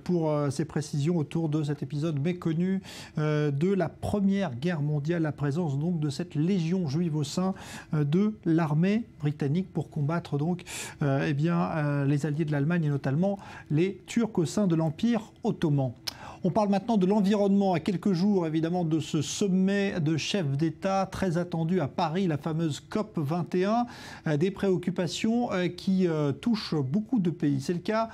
pour ces précisions autour de cet épisode méconnu de la Première Guerre mondiale, la présence donc de cette légion juive au sein de l'armée britannique pour combattre donc les alliés de l'Allemagne et notamment les Turcs au sein de l'Empire ottoman. On parle maintenant de l'environnement à quelques jours évidemment de ce sommet de chefs d'État très attendu à Paris, la fameuse COP 21, des préoccupations qui touchent beaucoup de pays. C'est le cas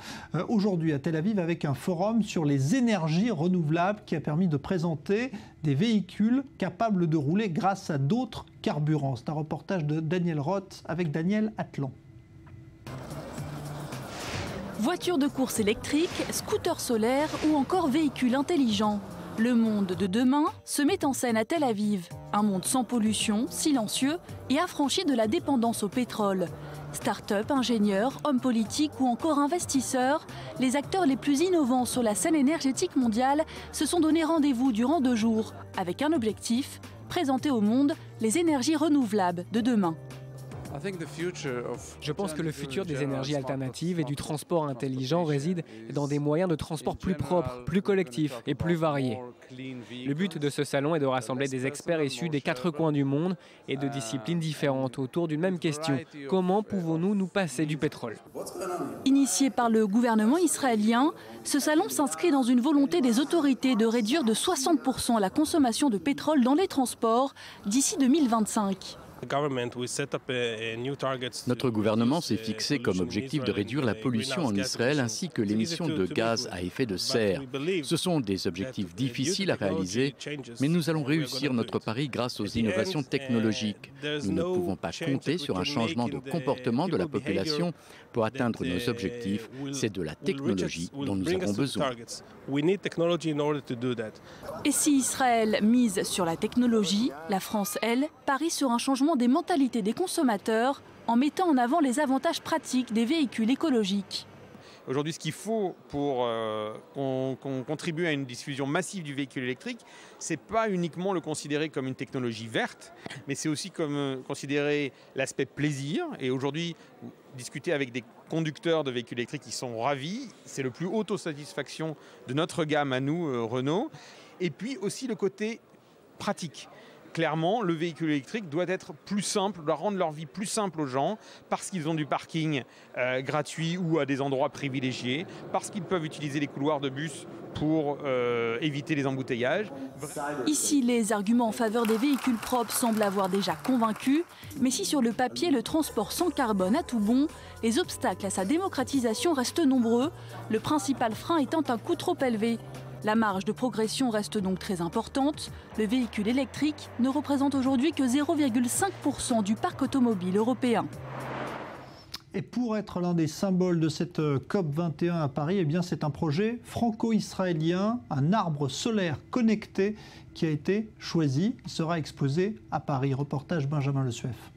aujourd'hui à Tel Aviv avec un forum sur les énergies renouvelables qui a permis de présenter des véhicules capables de rouler grâce à d'autres carburants. C'est un reportage de Daniel Roth avec Daniel Atlan. Voitures de course électriques, scooters solaires ou encore véhicules intelligents. Le monde de demain se met en scène à Tel Aviv. Un monde sans pollution, silencieux et affranchi de la dépendance au pétrole. Start-up, ingénieurs, hommes politiques ou encore investisseurs, les acteurs les plus innovants sur la scène énergétique mondiale se sont donné rendez-vous durant 2 jours, avec un objectif, présenter au monde les énergies renouvelables de demain. Je pense que le futur des énergies alternatives et du transport intelligent réside dans des moyens de transport plus propres, plus collectifs et plus variés. Le but de ce salon est de rassembler des experts issus des 4 coins du monde et de disciplines différentes autour d'une même question. Comment pouvons-nous nous passer du pétrole ? Initié par le gouvernement israélien, ce salon s'inscrit dans une volonté des autorités de réduire de 60% la consommation de pétrole dans les transports d'ici 2025. Notre gouvernement s'est fixé comme objectif de réduire la pollution en Israël ainsi que l'émission de gaz à effet de serre. Ce sont des objectifs difficiles à réaliser, mais nous allons réussir notre pari grâce aux innovations technologiques. Nous ne pouvons pas compter sur un changement de comportement de la population pour atteindre nos objectifs. C'est de la technologie dont nous avons besoin. Et si Israël mise sur la technologie, la France, elle, parie sur un changement des mentalités des consommateurs en mettant en avant les avantages pratiques des véhicules écologiques. Aujourd'hui, ce qu'il faut pour qu'on contribue à une diffusion massive du véhicule électrique, c'est pas uniquement le considérer comme une technologie verte, mais c'est aussi comme considérer l'aspect plaisir. Et aujourd'hui, discuter avec des conducteurs de véhicules électriques qui sont ravis, c'est le plus haut autosatisfaction de notre gamme à nous, Renault. Et puis aussi le côté pratique. Clairement, le véhicule électrique doit être plus simple, doit rendre leur vie plus simple aux gens parce qu'ils ont du parking gratuit ou à des endroits privilégiés, parce qu'ils peuvent utiliser les couloirs de bus pour éviter les embouteillages. Ici, les arguments en faveur des véhicules propres semblent avoir déjà convaincu, mais si sur le papier, le transport sans carbone a tout bon, les obstacles à sa démocratisation restent nombreux, le principal frein étant un coût trop élevé. La marge de progression reste donc très importante. Le véhicule électrique ne représente aujourd'hui que 0,5% du parc automobile européen. Et pour être l'un des symboles de cette COP21 à Paris, eh bien c'est un projet franco-israélien, un arbre solaire connecté qui a été choisi. Il sera exposé à Paris. Reportage Benjamin Le Suef.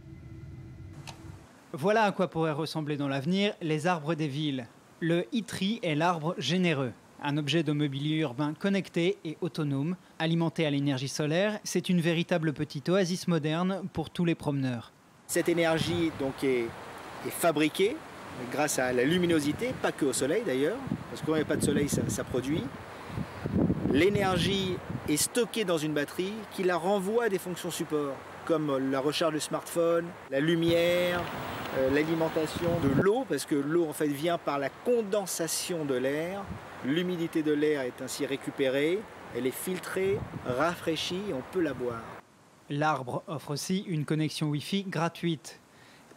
Voilà à quoi pourraient ressembler dans l'avenir les arbres des villes. Le e-tree est l'arbre généreux. Un objet de mobilier urbain connecté et autonome, alimenté à l'énergie solaire, c'est une véritable petite oasis moderne pour tous les promeneurs. Cette énergie donc est fabriquée grâce à la luminosité, pas que au soleil d'ailleurs, parce que quand il n'y a pas de soleil, ça produit. L'énergie est stockée dans une batterie qui la renvoie à des fonctions support, comme la recharge du smartphone, la lumière, l'alimentation de l'eau, parce que l'eau en fait vient par la condensation de l'air. L'humidité de l'air est ainsi récupérée, elle est filtrée, rafraîchie et on peut la boire. L'arbre offre aussi une connexion Wi-Fi gratuite.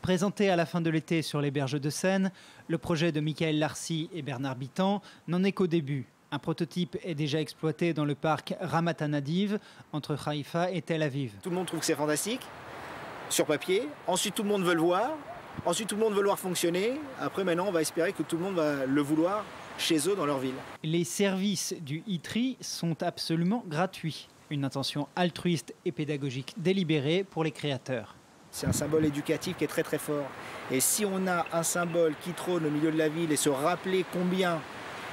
Présenté à la fin de l'été sur les berges de Seine, le projet de Michael Larcy et Bernard Bitan n'en est qu'au début. Un prototype est déjà exploité dans le parc Ramat HaNadiv, entre Haïfa et Tel Aviv. Tout le monde trouve que c'est fantastique, sur papier. Ensuite, tout le monde veut le voir. Ensuite, tout le monde veut le voir fonctionner. Après, maintenant, on va espérer que tout le monde va le vouloir chez eux, dans leur ville. Les services du e-tree sont absolument gratuits. Une intention altruiste et pédagogique délibérée pour les créateurs. C'est un symbole éducatif qui est très très fort. Et si on a un symbole qui trône au milieu de la ville et se rappeler combien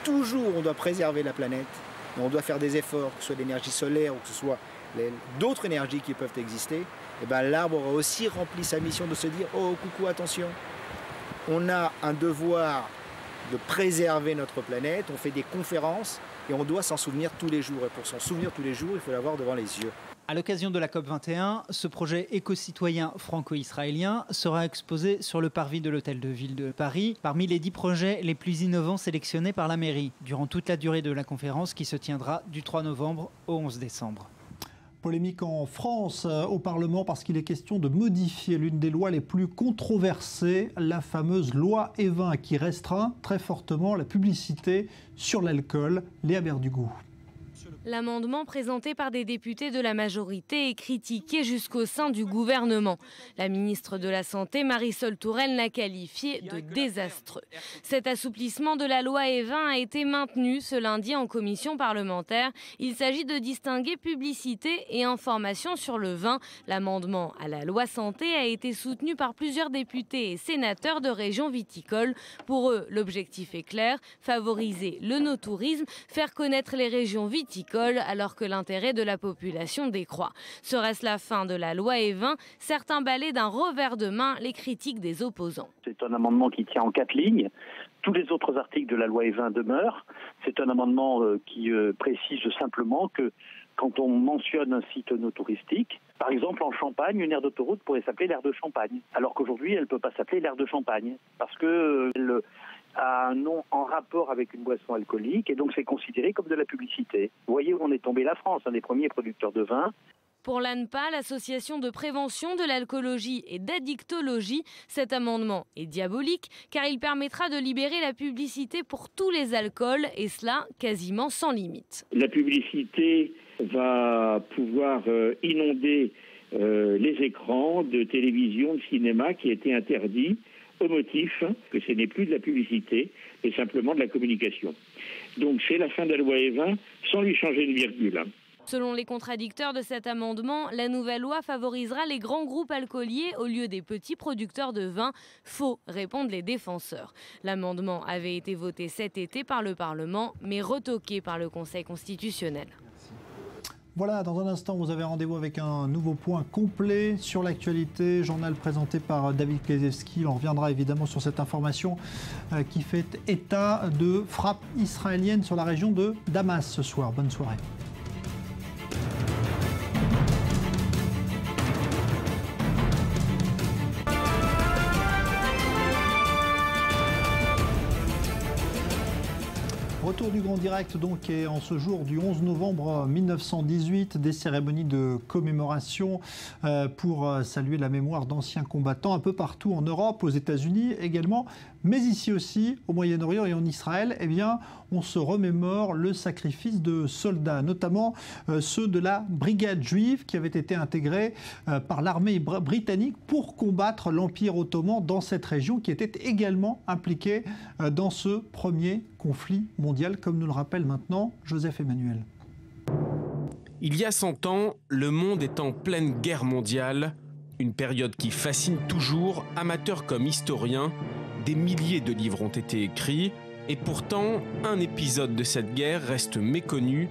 toujours on doit préserver la planète, et on doit faire des efforts, que ce soit l'énergie solaire ou que ce soit d'autres énergies qui peuvent exister, et ben l'arbre aura aussi rempli sa mission de se dire « Oh, coucou, attention, on a un devoir de préserver notre planète, on fait des conférences et on doit s'en souvenir tous les jours. Et pour s'en souvenir tous les jours, il faut l'avoir devant les yeux. » À l'occasion de la COP21, ce projet éco-citoyen franco-israélien sera exposé sur le parvis de l'Hôtel de Ville de Paris, parmi les 10 projets les plus innovants sélectionnés par la mairie, durant toute la durée de la conférence qui se tiendra du 3 novembre au 11 décembre. Polémique en France au Parlement parce qu'il est question de modifier l'une des lois les plus controversées, la fameuse loi Evin qui restreint très fortement la publicité sur l'alcool. Léa Berdugo. L'amendement présenté par des députés de la majorité est critiqué jusqu'au sein du gouvernement. La ministre de la Santé, Marisol Touraine, l'a qualifié de désastreux. Cet assouplissement de la loi Evin a été maintenu ce lundi en commission parlementaire. Il s'agit de distinguer publicité et information sur le vin. L'amendement à la loi santé a été soutenu par plusieurs députés et sénateurs de régions viticoles. Pour eux, l'objectif est clair, favoriser le no-tourisme, faire connaître les régions viticoles alors que l'intérêt de la population décroît. Serait-ce la fin de la loi Evin? Certains balaient d'un revers de main les critiques des opposants. C'est un amendement qui tient en 4 lignes. Tous les autres articles de la loi Evin demeurent. C'est un amendement qui précise simplement que quand on mentionne un site no touristique, par exemple en Champagne, une aire d'autoroute pourrait s'appeler l'aire de Champagne, alors qu'aujourd'hui elle ne peut pas s'appeler l'aire de Champagne, parce qu'elle a un nom en rapport avec une boisson alcoolique et donc c'est considéré comme de la publicité. Vous voyez où on est tombé la France, un des premiers producteurs de vin. Pour l'ANPA, l'association de prévention de l'alcoolologie et d'addictologie, cet amendement est diabolique car il permettra de libérer la publicité pour tous les alcools et cela quasiment sans limite. La publicité va pouvoir inonder les écrans de télévision, de cinéma qui étaient interdits au motif que ce n'est plus de la publicité, mais simplement de la communication. Donc c'est la fin de la loi Evin sans lui changer une virgule. Selon les contradicteurs de cet amendement, la nouvelle loi favorisera les grands groupes alcooliers au lieu des petits producteurs de vin. Faux, répondent les défenseurs. L'amendement avait été voté cet été par le Parlement, mais retoqué par le Conseil constitutionnel. Voilà, dans un instant, vous avez rendez-vous avec un nouveau point complet sur l'actualité. Journal présenté par David Klezewski. On reviendra évidemment sur cette information qui fait état de frappes israéliennes sur la région de Damas ce soir. Bonne soirée. Retour du Grand Direct donc et en ce jour du 11 novembre 1918, des cérémonies de commémoration pour saluer la mémoire d'anciens combattants un peu partout en Europe, aux États-Unis également, Mais ici aussi, au Moyen-Orient et en Israël, eh bien, on se remémore le sacrifice de soldats, notamment ceux de la brigade juive qui avait été intégrée par l'armée britannique pour combattre l'Empire ottoman dans cette région qui était également impliquée dans ce premier conflit mondial, comme nous le rappelle maintenant Joseph Emmanuel. Il y a 100 ans, le monde est en pleine guerre mondiale, une période qui fascine toujours, amateurs comme historiens. Des milliers de livres ont été écrits, et pourtant, un épisode de cette guerre reste méconnu,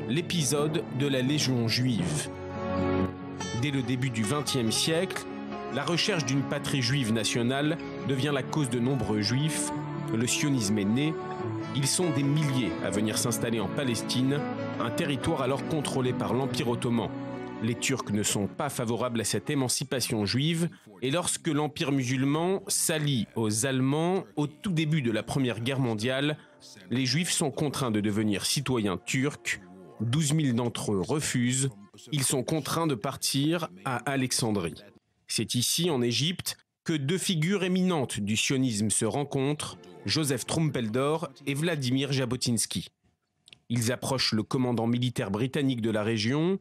l'épisode de la Légion juive. Dès le début du XXe siècle, la recherche d'une patrie juive nationale devient la cause de nombreux juifs. Le sionisme est né. Ils sont des milliers à venir s'installer en Palestine, un territoire alors contrôlé par l'Empire ottoman. Les Turcs ne sont pas favorables à cette émancipation juive, et lorsque l'Empire musulman s'allie aux Allemands au tout début de la Première Guerre mondiale, les Juifs sont contraints de devenir citoyens turcs. 12 000 d'entre eux refusent. Ils sont contraints de partir à Alexandrie. C'est ici, en Égypte, que deux figures éminentes du sionisme se rencontrent, Joseph Trumpeldor et Vladimir Jabotinsky. Ils approchent le commandant militaire britannique de la région.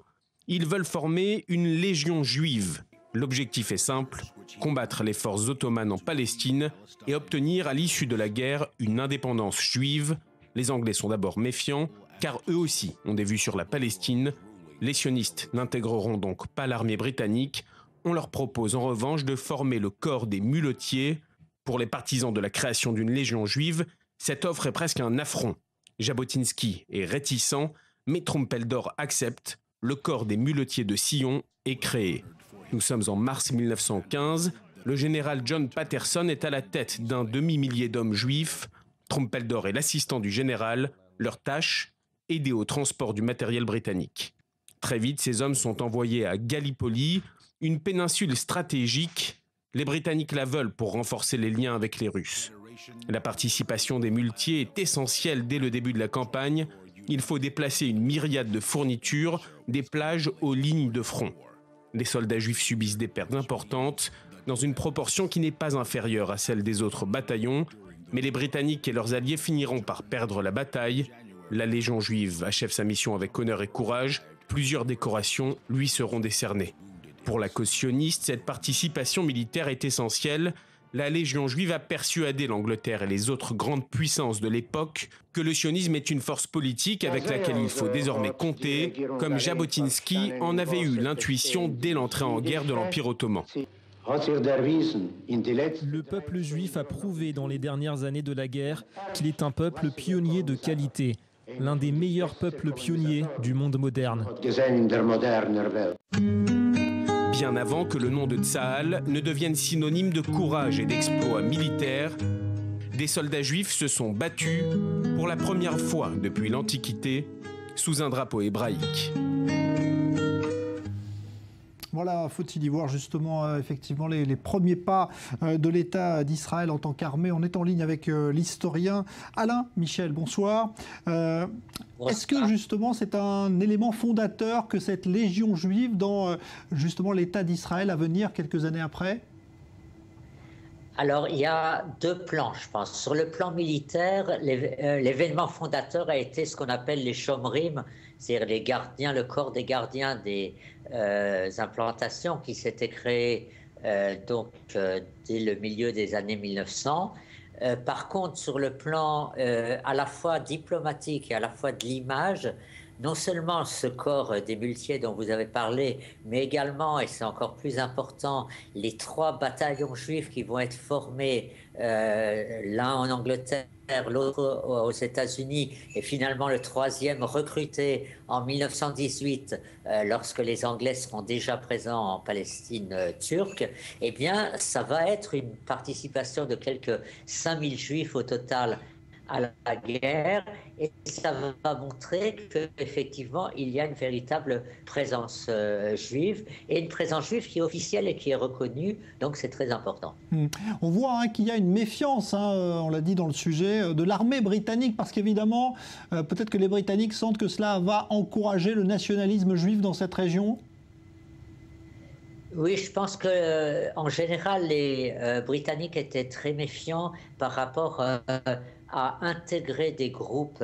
Ils veulent former une légion juive. L'objectif est simple, combattre les forces ottomanes en Palestine et obtenir à l'issue de la guerre une indépendance juive. Les Anglais sont d'abord méfiants, car eux aussi ont des vues sur la Palestine. Les sionistes n'intégreront donc pas l'armée britannique. On leur propose en revanche de former le corps des muletiers. Pour les partisans de la création d'une légion juive, cette offre est presque un affront. Jabotinsky est réticent, mais Trumpeldor accepte. Le corps des muletiers de Sion est créé. Nous sommes en mars 1915. Le général John Patterson est à la tête d'un demi-millier d'hommes juifs. Trumpeldor est l'assistant du général. Leur tâche, aider au transport du matériel britannique. Très vite, ces hommes sont envoyés à Gallipoli, une péninsule stratégique. Les Britanniques la veulent pour renforcer les liens avec les Russes. La participation des muletiers est essentielle dès le début de la campagne. Il faut déplacer une myriade de fournitures des plages aux lignes de front. Les soldats juifs subissent des pertes importantes, dans une proportion qui n'est pas inférieure à celle des autres bataillons, mais les Britanniques et leurs alliés finiront par perdre la bataille. La Légion juive achève sa mission avec honneur et courage. Plusieurs décorations lui seront décernées. Pour la cause sioniste, cette participation militaire est essentielle. La Légion juive a persuadé l'Angleterre et les autres grandes puissances de l'époque que le sionisme est une force politique avec laquelle il faut désormais compter, comme Jabotinsky en avait eu l'intuition dès l'entrée en guerre de l'Empire ottoman. Le peuple juif a prouvé dans les dernières années de la guerre qu'il est un peuple pionnier de qualité, l'un des meilleurs peuples pionniers du monde moderne. Bien avant que le nom de Tsahal ne devienne synonyme de courage et d'exploit militaire, des soldats juifs se sont battus pour la première fois depuis l'Antiquité sous un drapeau hébraïque. Voilà, faut-il y voir justement effectivement les premiers pas de l'État d'Israël en tant qu'armée. On est en ligne avec l'historien Alain Michel. Bonsoir. Est-ce que justement c'est un élément fondateur que cette légion juive dans justement l'État d'Israël à venir quelques années après ? Alors, il y a deux plans, je pense. Sur le plan militaire, l'événement fondateur a été ce qu'on appelle les Shomrim, c'est-à-dire les gardiens, le corps des gardiens des implantations qui s'étaient créées dès le milieu des années 1900. Par contre, sur le plan à la fois diplomatique et à la fois de l'image, non seulement ce corps des muletiers dont vous avez parlé, mais également, et c'est encore plus important, les 3 bataillons juifs qui vont être formés, l'un en Angleterre, l'autre aux États-Unis, et finalement le 3e recruté en 1918, lorsque les Anglais seront déjà présents en Palestine turque, eh bien, ça va être une participation de quelques 5000 juifs au total à la guerre, et ça va montrer qu'effectivement il y a une véritable présence juive, et une présence juive qui est officielle et qui est reconnue, donc c'est très important. On voit qu'il y a une méfiance, on l'a dit dans le sujet, de l'armée britannique, parce qu'évidemment, peut-être que les Britanniques sentent que cela va encourager le nationalisme juif dans cette région. Oui, je pense que en général, les Britanniques étaient très méfiants par rapport à intégrer des groupes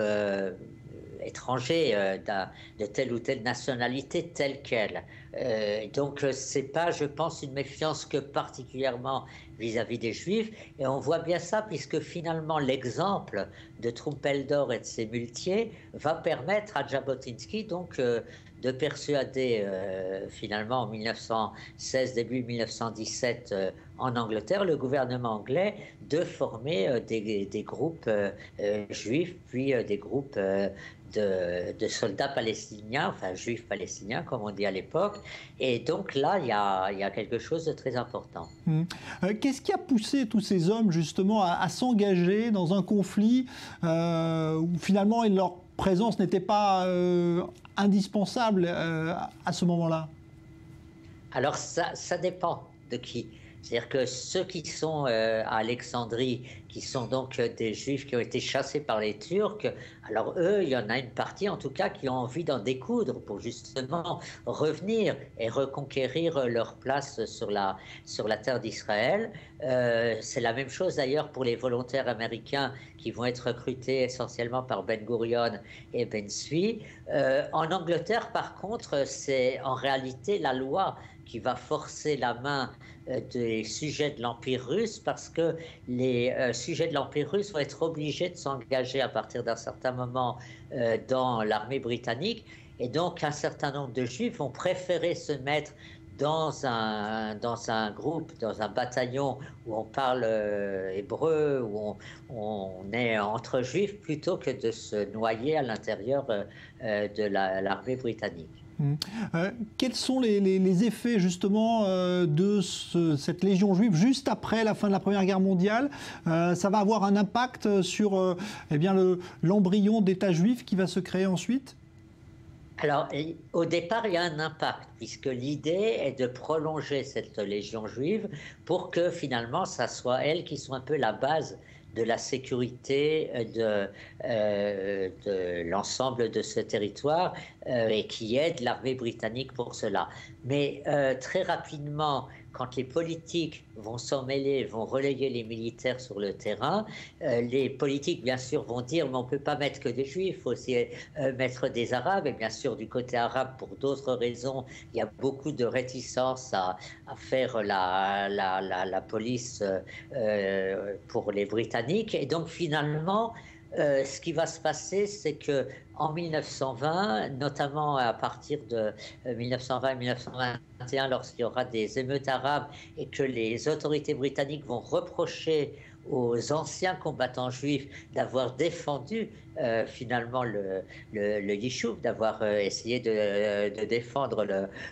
étrangers de telle ou telle nationalité telle qu'elle. Donc c'est pas, je pense, une méfiance que particulièrement vis-à-vis des Juifs. Et on voit bien ça puisque finalement l'exemple de Trumpeldor et de ses muletiers va permettre à Jabotinsky donc de persuader finalement en 1916, début 1917 en Angleterre, le gouvernement anglais de former des groupes juifs, puis des groupes de soldats palestiniens, enfin juifs palestiniens comme on dit à l'époque. Et donc là, il y a quelque chose de très important. Qu'est-ce qui a poussé tous ces hommes justement à s'engager dans un conflit où finalement leur présence n'était pas indispensable à ce moment-là? Alors ça dépend de qui. C'est-à-dire que ceux qui sont à Alexandrie, qui sont donc des Juifs qui ont été chassés par les Turcs, alors eux, il y en a une partie en tout cas qui ont envie d'en découdre pour justement revenir et reconquérir leur place sur la terre d'Israël. C'est la même chose d'ailleurs pour les volontaires américains qui vont être recrutés essentiellement par Ben Gurion et Ben Tzvi. En Angleterre, par contre, c'est en réalité la loi qui va forcer la main des sujets de l'Empire russe parce que les sujets de l'Empire russe vont être obligés de s'engager à partir d'un certain moment dans l'armée britannique. Et donc, un certain nombre de Juifs vont préférer se mettre dans un groupe, dans un bataillon où on parle hébreu, où on est entre Juifs, plutôt que de se noyer à l'intérieur de l'armée britannique. Quels sont les effets justement de cette Légion juive juste après la fin de la Première Guerre mondiale? Ça va avoir un impact sur l'embryon d'État juif qui va se créer ensuite? Alors, au départ, il y a un impact, puisque l'idée est de prolonger cette Légion juive pour que finalement, ça soit elle qui soit un peu la base de la sécurité de l'ensemble de ce territoire et qui aide l'armée britannique pour cela. Mais très rapidement, quand les politiques vont s'en mêler, vont relayer les militaires sur le terrain, les politiques, bien sûr, vont dire mais on ne peut pas mettre que des Juifs, il faut aussi mettre des Arabes. Et bien sûr, du côté arabe, pour d'autres raisons, il y a beaucoup de réticence à faire la police pour les Britanniques. Et donc, finalement, ce qui va se passer, c'est que en 1920, notamment à partir de 1920 et 1921, lorsqu'il y aura des émeutes arabes et que les autorités britanniques vont reprocher aux anciens combattants juifs d'avoir défendu finalement le Yishuv, d'avoir essayé de défendre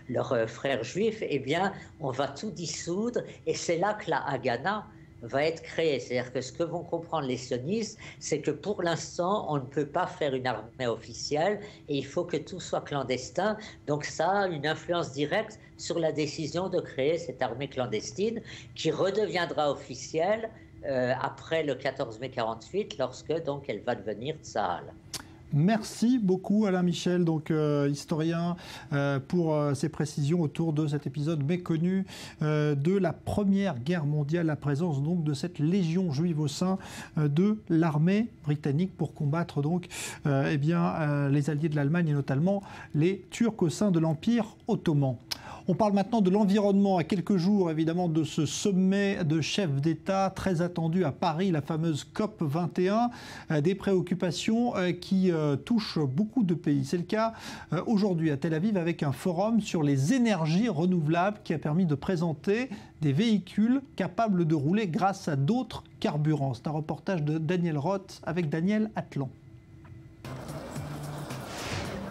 leurs frères juifs, eh bien, on va tout dissoudre et c'est là que la Haganah va être créé. C'est-à-dire que ce que vont comprendre les sionistes, c'est que pour l'instant, on ne peut pas faire une armée officielle et il faut que tout soit clandestin. Donc ça a une influence directe sur la décision de créer cette armée clandestine qui redeviendra officielle après le 14 mai 48, lorsque donc elle va devenir Tsahal. Merci beaucoup Alain Michel, donc historien, pour ces précisions autour de cet épisode méconnu de la Première Guerre mondiale, la présence donc de cette légion juive au sein de l'armée britannique pour combattre donc les alliés de l'Allemagne et notamment les Turcs au sein de l'Empire ottoman. On parle maintenant de l'environnement à quelques jours évidemment de ce sommet de chefs d'État très attendu à Paris, la fameuse COP 21, des préoccupations qui touchent beaucoup de pays. C'est le cas aujourd'hui à Tel Aviv avec un forum sur les énergies renouvelables qui a permis de présenter des véhicules capables de rouler grâce à d'autres carburants. C'est un reportage de Daniel Roth avec Daniel Atlan.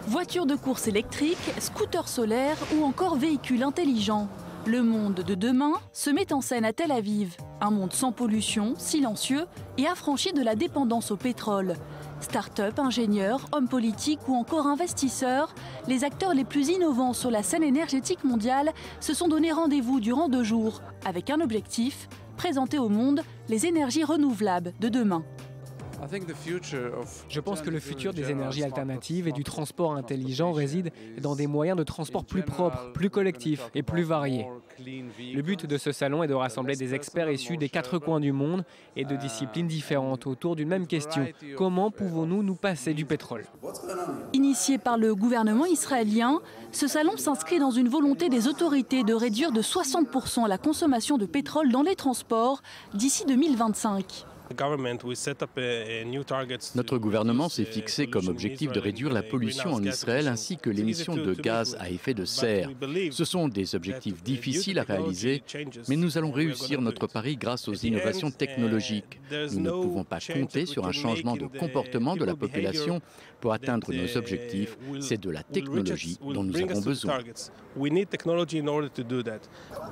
Voitures de course électriques, scooters solaires ou encore véhicules intelligents. Le monde de demain se met en scène à Tel Aviv. Un monde sans pollution, silencieux et affranchi de la dépendance au pétrole. Start-up, ingénieurs, hommes politiques ou encore investisseurs, les acteurs les plus innovants sur la scène énergétique mondiale se sont donné rendez-vous durant 2 jours avec un objectif, présenter au monde les énergies renouvelables de demain. Je pense que le futur des énergies alternatives et du transport intelligent réside dans des moyens de transport plus propres, plus collectifs et plus variés. Le but de ce salon est de rassembler des experts issus des 4 coins du monde et de disciplines différentes autour d'une même question. Comment pouvons-nous nous passer du pétrole? Initié par le gouvernement israélien, ce salon s'inscrit dans une volonté des autorités de réduire de 60% la consommation de pétrole dans les transports d'ici 2025. Notre gouvernement s'est fixé comme objectif de réduire la pollution en Israël ainsi que l'émission de gaz à effet de serre. Ce sont des objectifs difficiles à réaliser, mais nous allons réussir notre pari grâce aux innovations technologiques. Nous ne pouvons pas compter sur un changement de comportement de la population pour atteindre nos objectifs. C'est de la technologie dont nous avons besoin.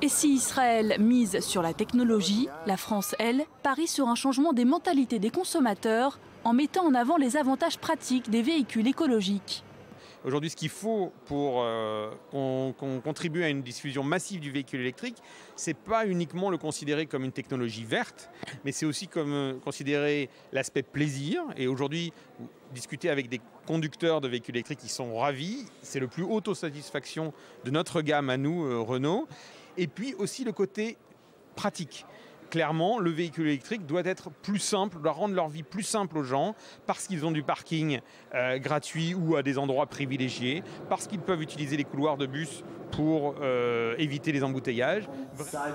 Et si Israël mise sur la technologie, la France, elle, parie sur un changement des mentalités des consommateurs en mettant en avant les avantages pratiques des véhicules écologiques. Aujourd'hui, ce qu'il faut pour qu'on contribue à une diffusion massive du véhicule électrique, c'est pas uniquement le considérer comme une technologie verte, mais c'est aussi comme considérer l'aspect plaisir. Et aujourd'hui, discuter avec des conducteurs de véhicules électriques qui sont ravis, c'est le plus autosatisfaction de notre gamme à nous, Renault. Et puis aussi le côté pratique. Clairement, le véhicule électrique doit être plus simple, doit rendre leur vie plus simple aux gens parce qu'ils ont du parking gratuit ou à des endroits privilégiés, parce qu'ils peuvent utiliser les couloirs de bus pour éviter les embouteillages.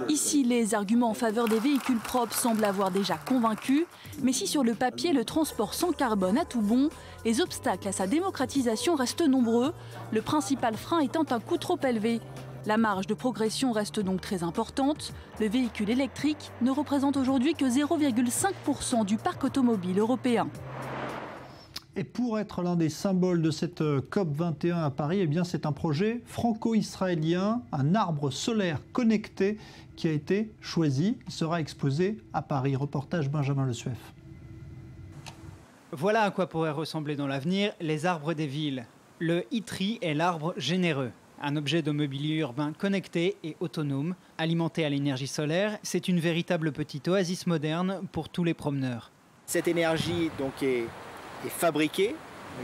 Ici, les arguments en faveur des véhicules propres semblent avoir déjà convaincu, mais si sur le papier, le transport sans carbone a tout bon, les obstacles à sa démocratisation restent nombreux, le principal frein étant un coût trop élevé. La marge de progression reste donc très importante. Le véhicule électrique ne représente aujourd'hui que 0,5% du parc automobile européen. Et pour être l'un des symboles de cette COP21 à Paris, eh bien c'est un projet franco-israélien, un arbre solaire connecté qui a été choisi. Il sera exposé à Paris. Reportage Benjamin Le Suef. Voilà à quoi pourraient ressembler dans l'avenir les arbres des villes. Le ITRI est l'arbre généreux. Un objet de mobilier urbain connecté et autonome, alimenté à l'énergie solaire, c'est une véritable petite oasis moderne pour tous les promeneurs. Cette énergie donc est fabriquée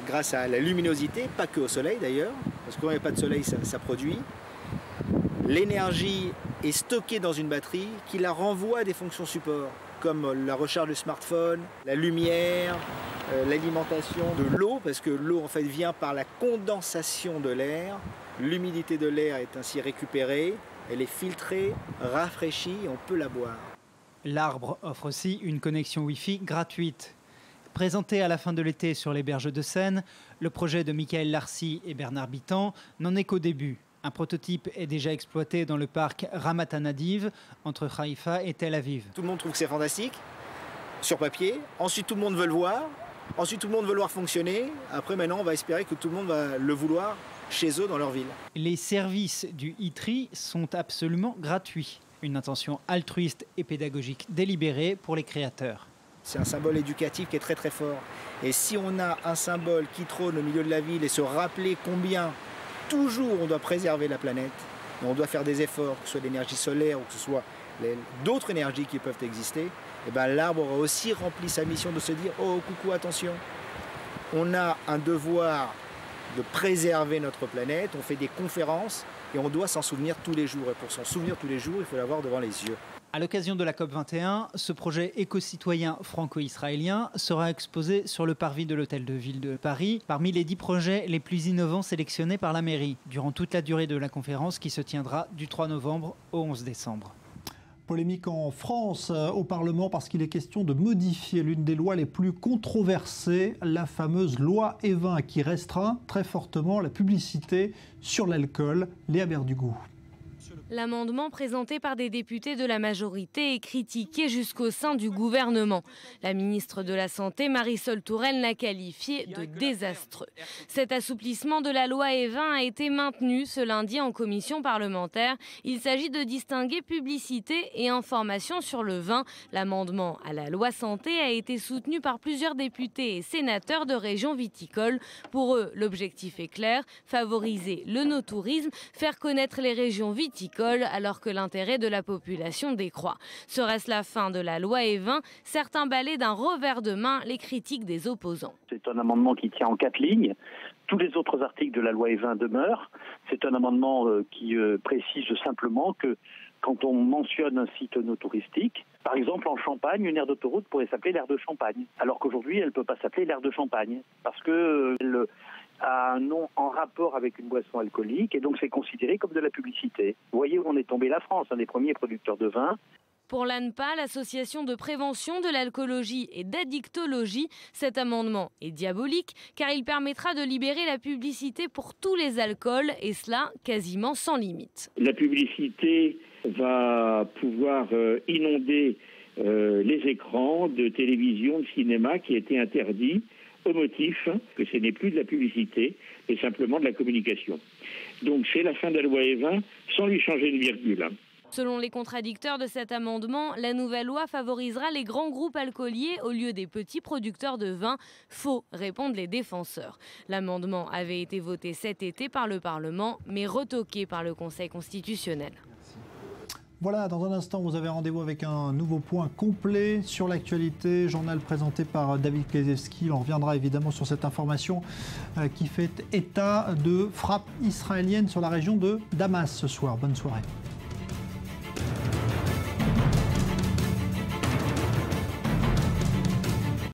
grâce à la luminosité, pas que au soleil d'ailleurs, parce que quand il n'y a pas de soleil, ça produit. L'énergie est stockée dans une batterie qui la renvoie à des fonctions support, comme la recharge du smartphone, la lumière, l'alimentation de l'eau, parce que l'eau en fait vient par la condensation de l'air. L'humidité de l'air est ainsi récupérée, elle est filtrée, rafraîchie et on peut la boire. L'arbre offre aussi une connexion Wi-Fi gratuite. Présenté à la fin de l'été sur les berges de Seine, le projet de Michael Larcy et Bernard Bitan n'en est qu'au début. Un prototype est déjà exploité dans le parc Ramat Nadiv, entre Haïfa et Tel Aviv. Tout le monde trouve que c'est fantastique, sur papier. Ensuite, tout le monde veut le voir. Ensuite, tout le monde veut le voir fonctionner. Après, maintenant, on va espérer que tout le monde va le vouloir chez eux, dans leur ville. Les services du ITRI sont absolument gratuits. Une intention altruiste et pédagogique délibérée pour les créateurs. C'est un symbole éducatif qui est très très fort. Et si on a un symbole qui trône au milieu de la ville et se rappeler combien toujours on doit préserver la planète, et on doit faire des efforts, que ce soit l'énergie solaire ou que ce soit d'autres énergies qui peuvent exister, et ben l'arbre aura aussi rempli sa mission de se dire « Oh, coucou, attention, on a un devoir de préserver notre planète, on fait des conférences et on doit s'en souvenir tous les jours. Et pour s'en souvenir tous les jours, il faut l'avoir devant les yeux. » À l'occasion de la COP21, ce projet éco-citoyen franco-israélien sera exposé sur le parvis de l'Hôtel de Ville de Paris, parmi les 10 projets les plus innovants sélectionnés par la mairie, durant toute la durée de la conférence qui se tiendra du 3 novembre au 11 décembre. Polémique en France au Parlement parce qu'il est question de modifier l'une des lois les plus controversées, la fameuse loi Evin qui restreint très fortement la publicité sur l'alcool. Léa Berdugo. L'amendement présenté par des députés de la majorité est critiqué jusqu'au sein du gouvernement. La ministre de la Santé, Marisol Touraine, l'a qualifié de désastreux. Cet assouplissement de la loi Evin a été maintenu ce lundi en commission parlementaire. Il s'agit de distinguer publicité et information sur le vin. L'amendement à la loi santé a été soutenu par plusieurs députés et sénateurs de régions viticoles. Pour eux, l'objectif est clair, favoriser le no-tourisme, faire connaître les régions viticoles viticole alors que l'intérêt de la population décroît. Serait-ce la fin de la loi E20? Certains balaient d'un revers de main les critiques des opposants. C'est un amendement qui tient en 4 lignes. Tous les autres articles de la loi E20 demeurent. C'est un amendement qui précise simplement que quand on mentionne un site no touristique, par exemple en Champagne, une aire d'autoroute pourrait s'appeler l'aire de Champagne, alors qu'aujourd'hui elle ne peut pas s'appeler l'aire de Champagne, parce qu'elle a un nom en rapport avec une boisson alcoolique, et donc c'est considéré comme de la publicité. Vous voyez où on est tombé, la France, un des premiers producteurs de vin. Pour l'ANPA, l'association de prévention de l'alcoolologie et d'addictologie, cet amendement est diabolique car il permettra de libérer la publicité pour tous les alcools et cela quasiment sans limite. La publicité va pouvoir inonder les écrans de télévision, de cinéma qui étaient interdits au motif que ce n'est plus de la publicité mais simplement de la communication. Donc c'est la fin de la loi E20 sans lui changer une virgule. Selon les contradicteurs de cet amendement, la nouvelle loi favorisera les grands groupes alcooliers au lieu des petits producteurs de vin. Faux, répondent les défenseurs. L'amendement avait été voté cet été par le Parlement, mais retoqué par le Conseil constitutionnel. Voilà, dans un instant, vous avez rendez-vous avec un nouveau point complet sur l'actualité. Journal présenté par David Klezewski. On reviendra évidemment sur cette information qui fait état de frappes israéliennes sur la région de Damas ce soir. Bonne soirée.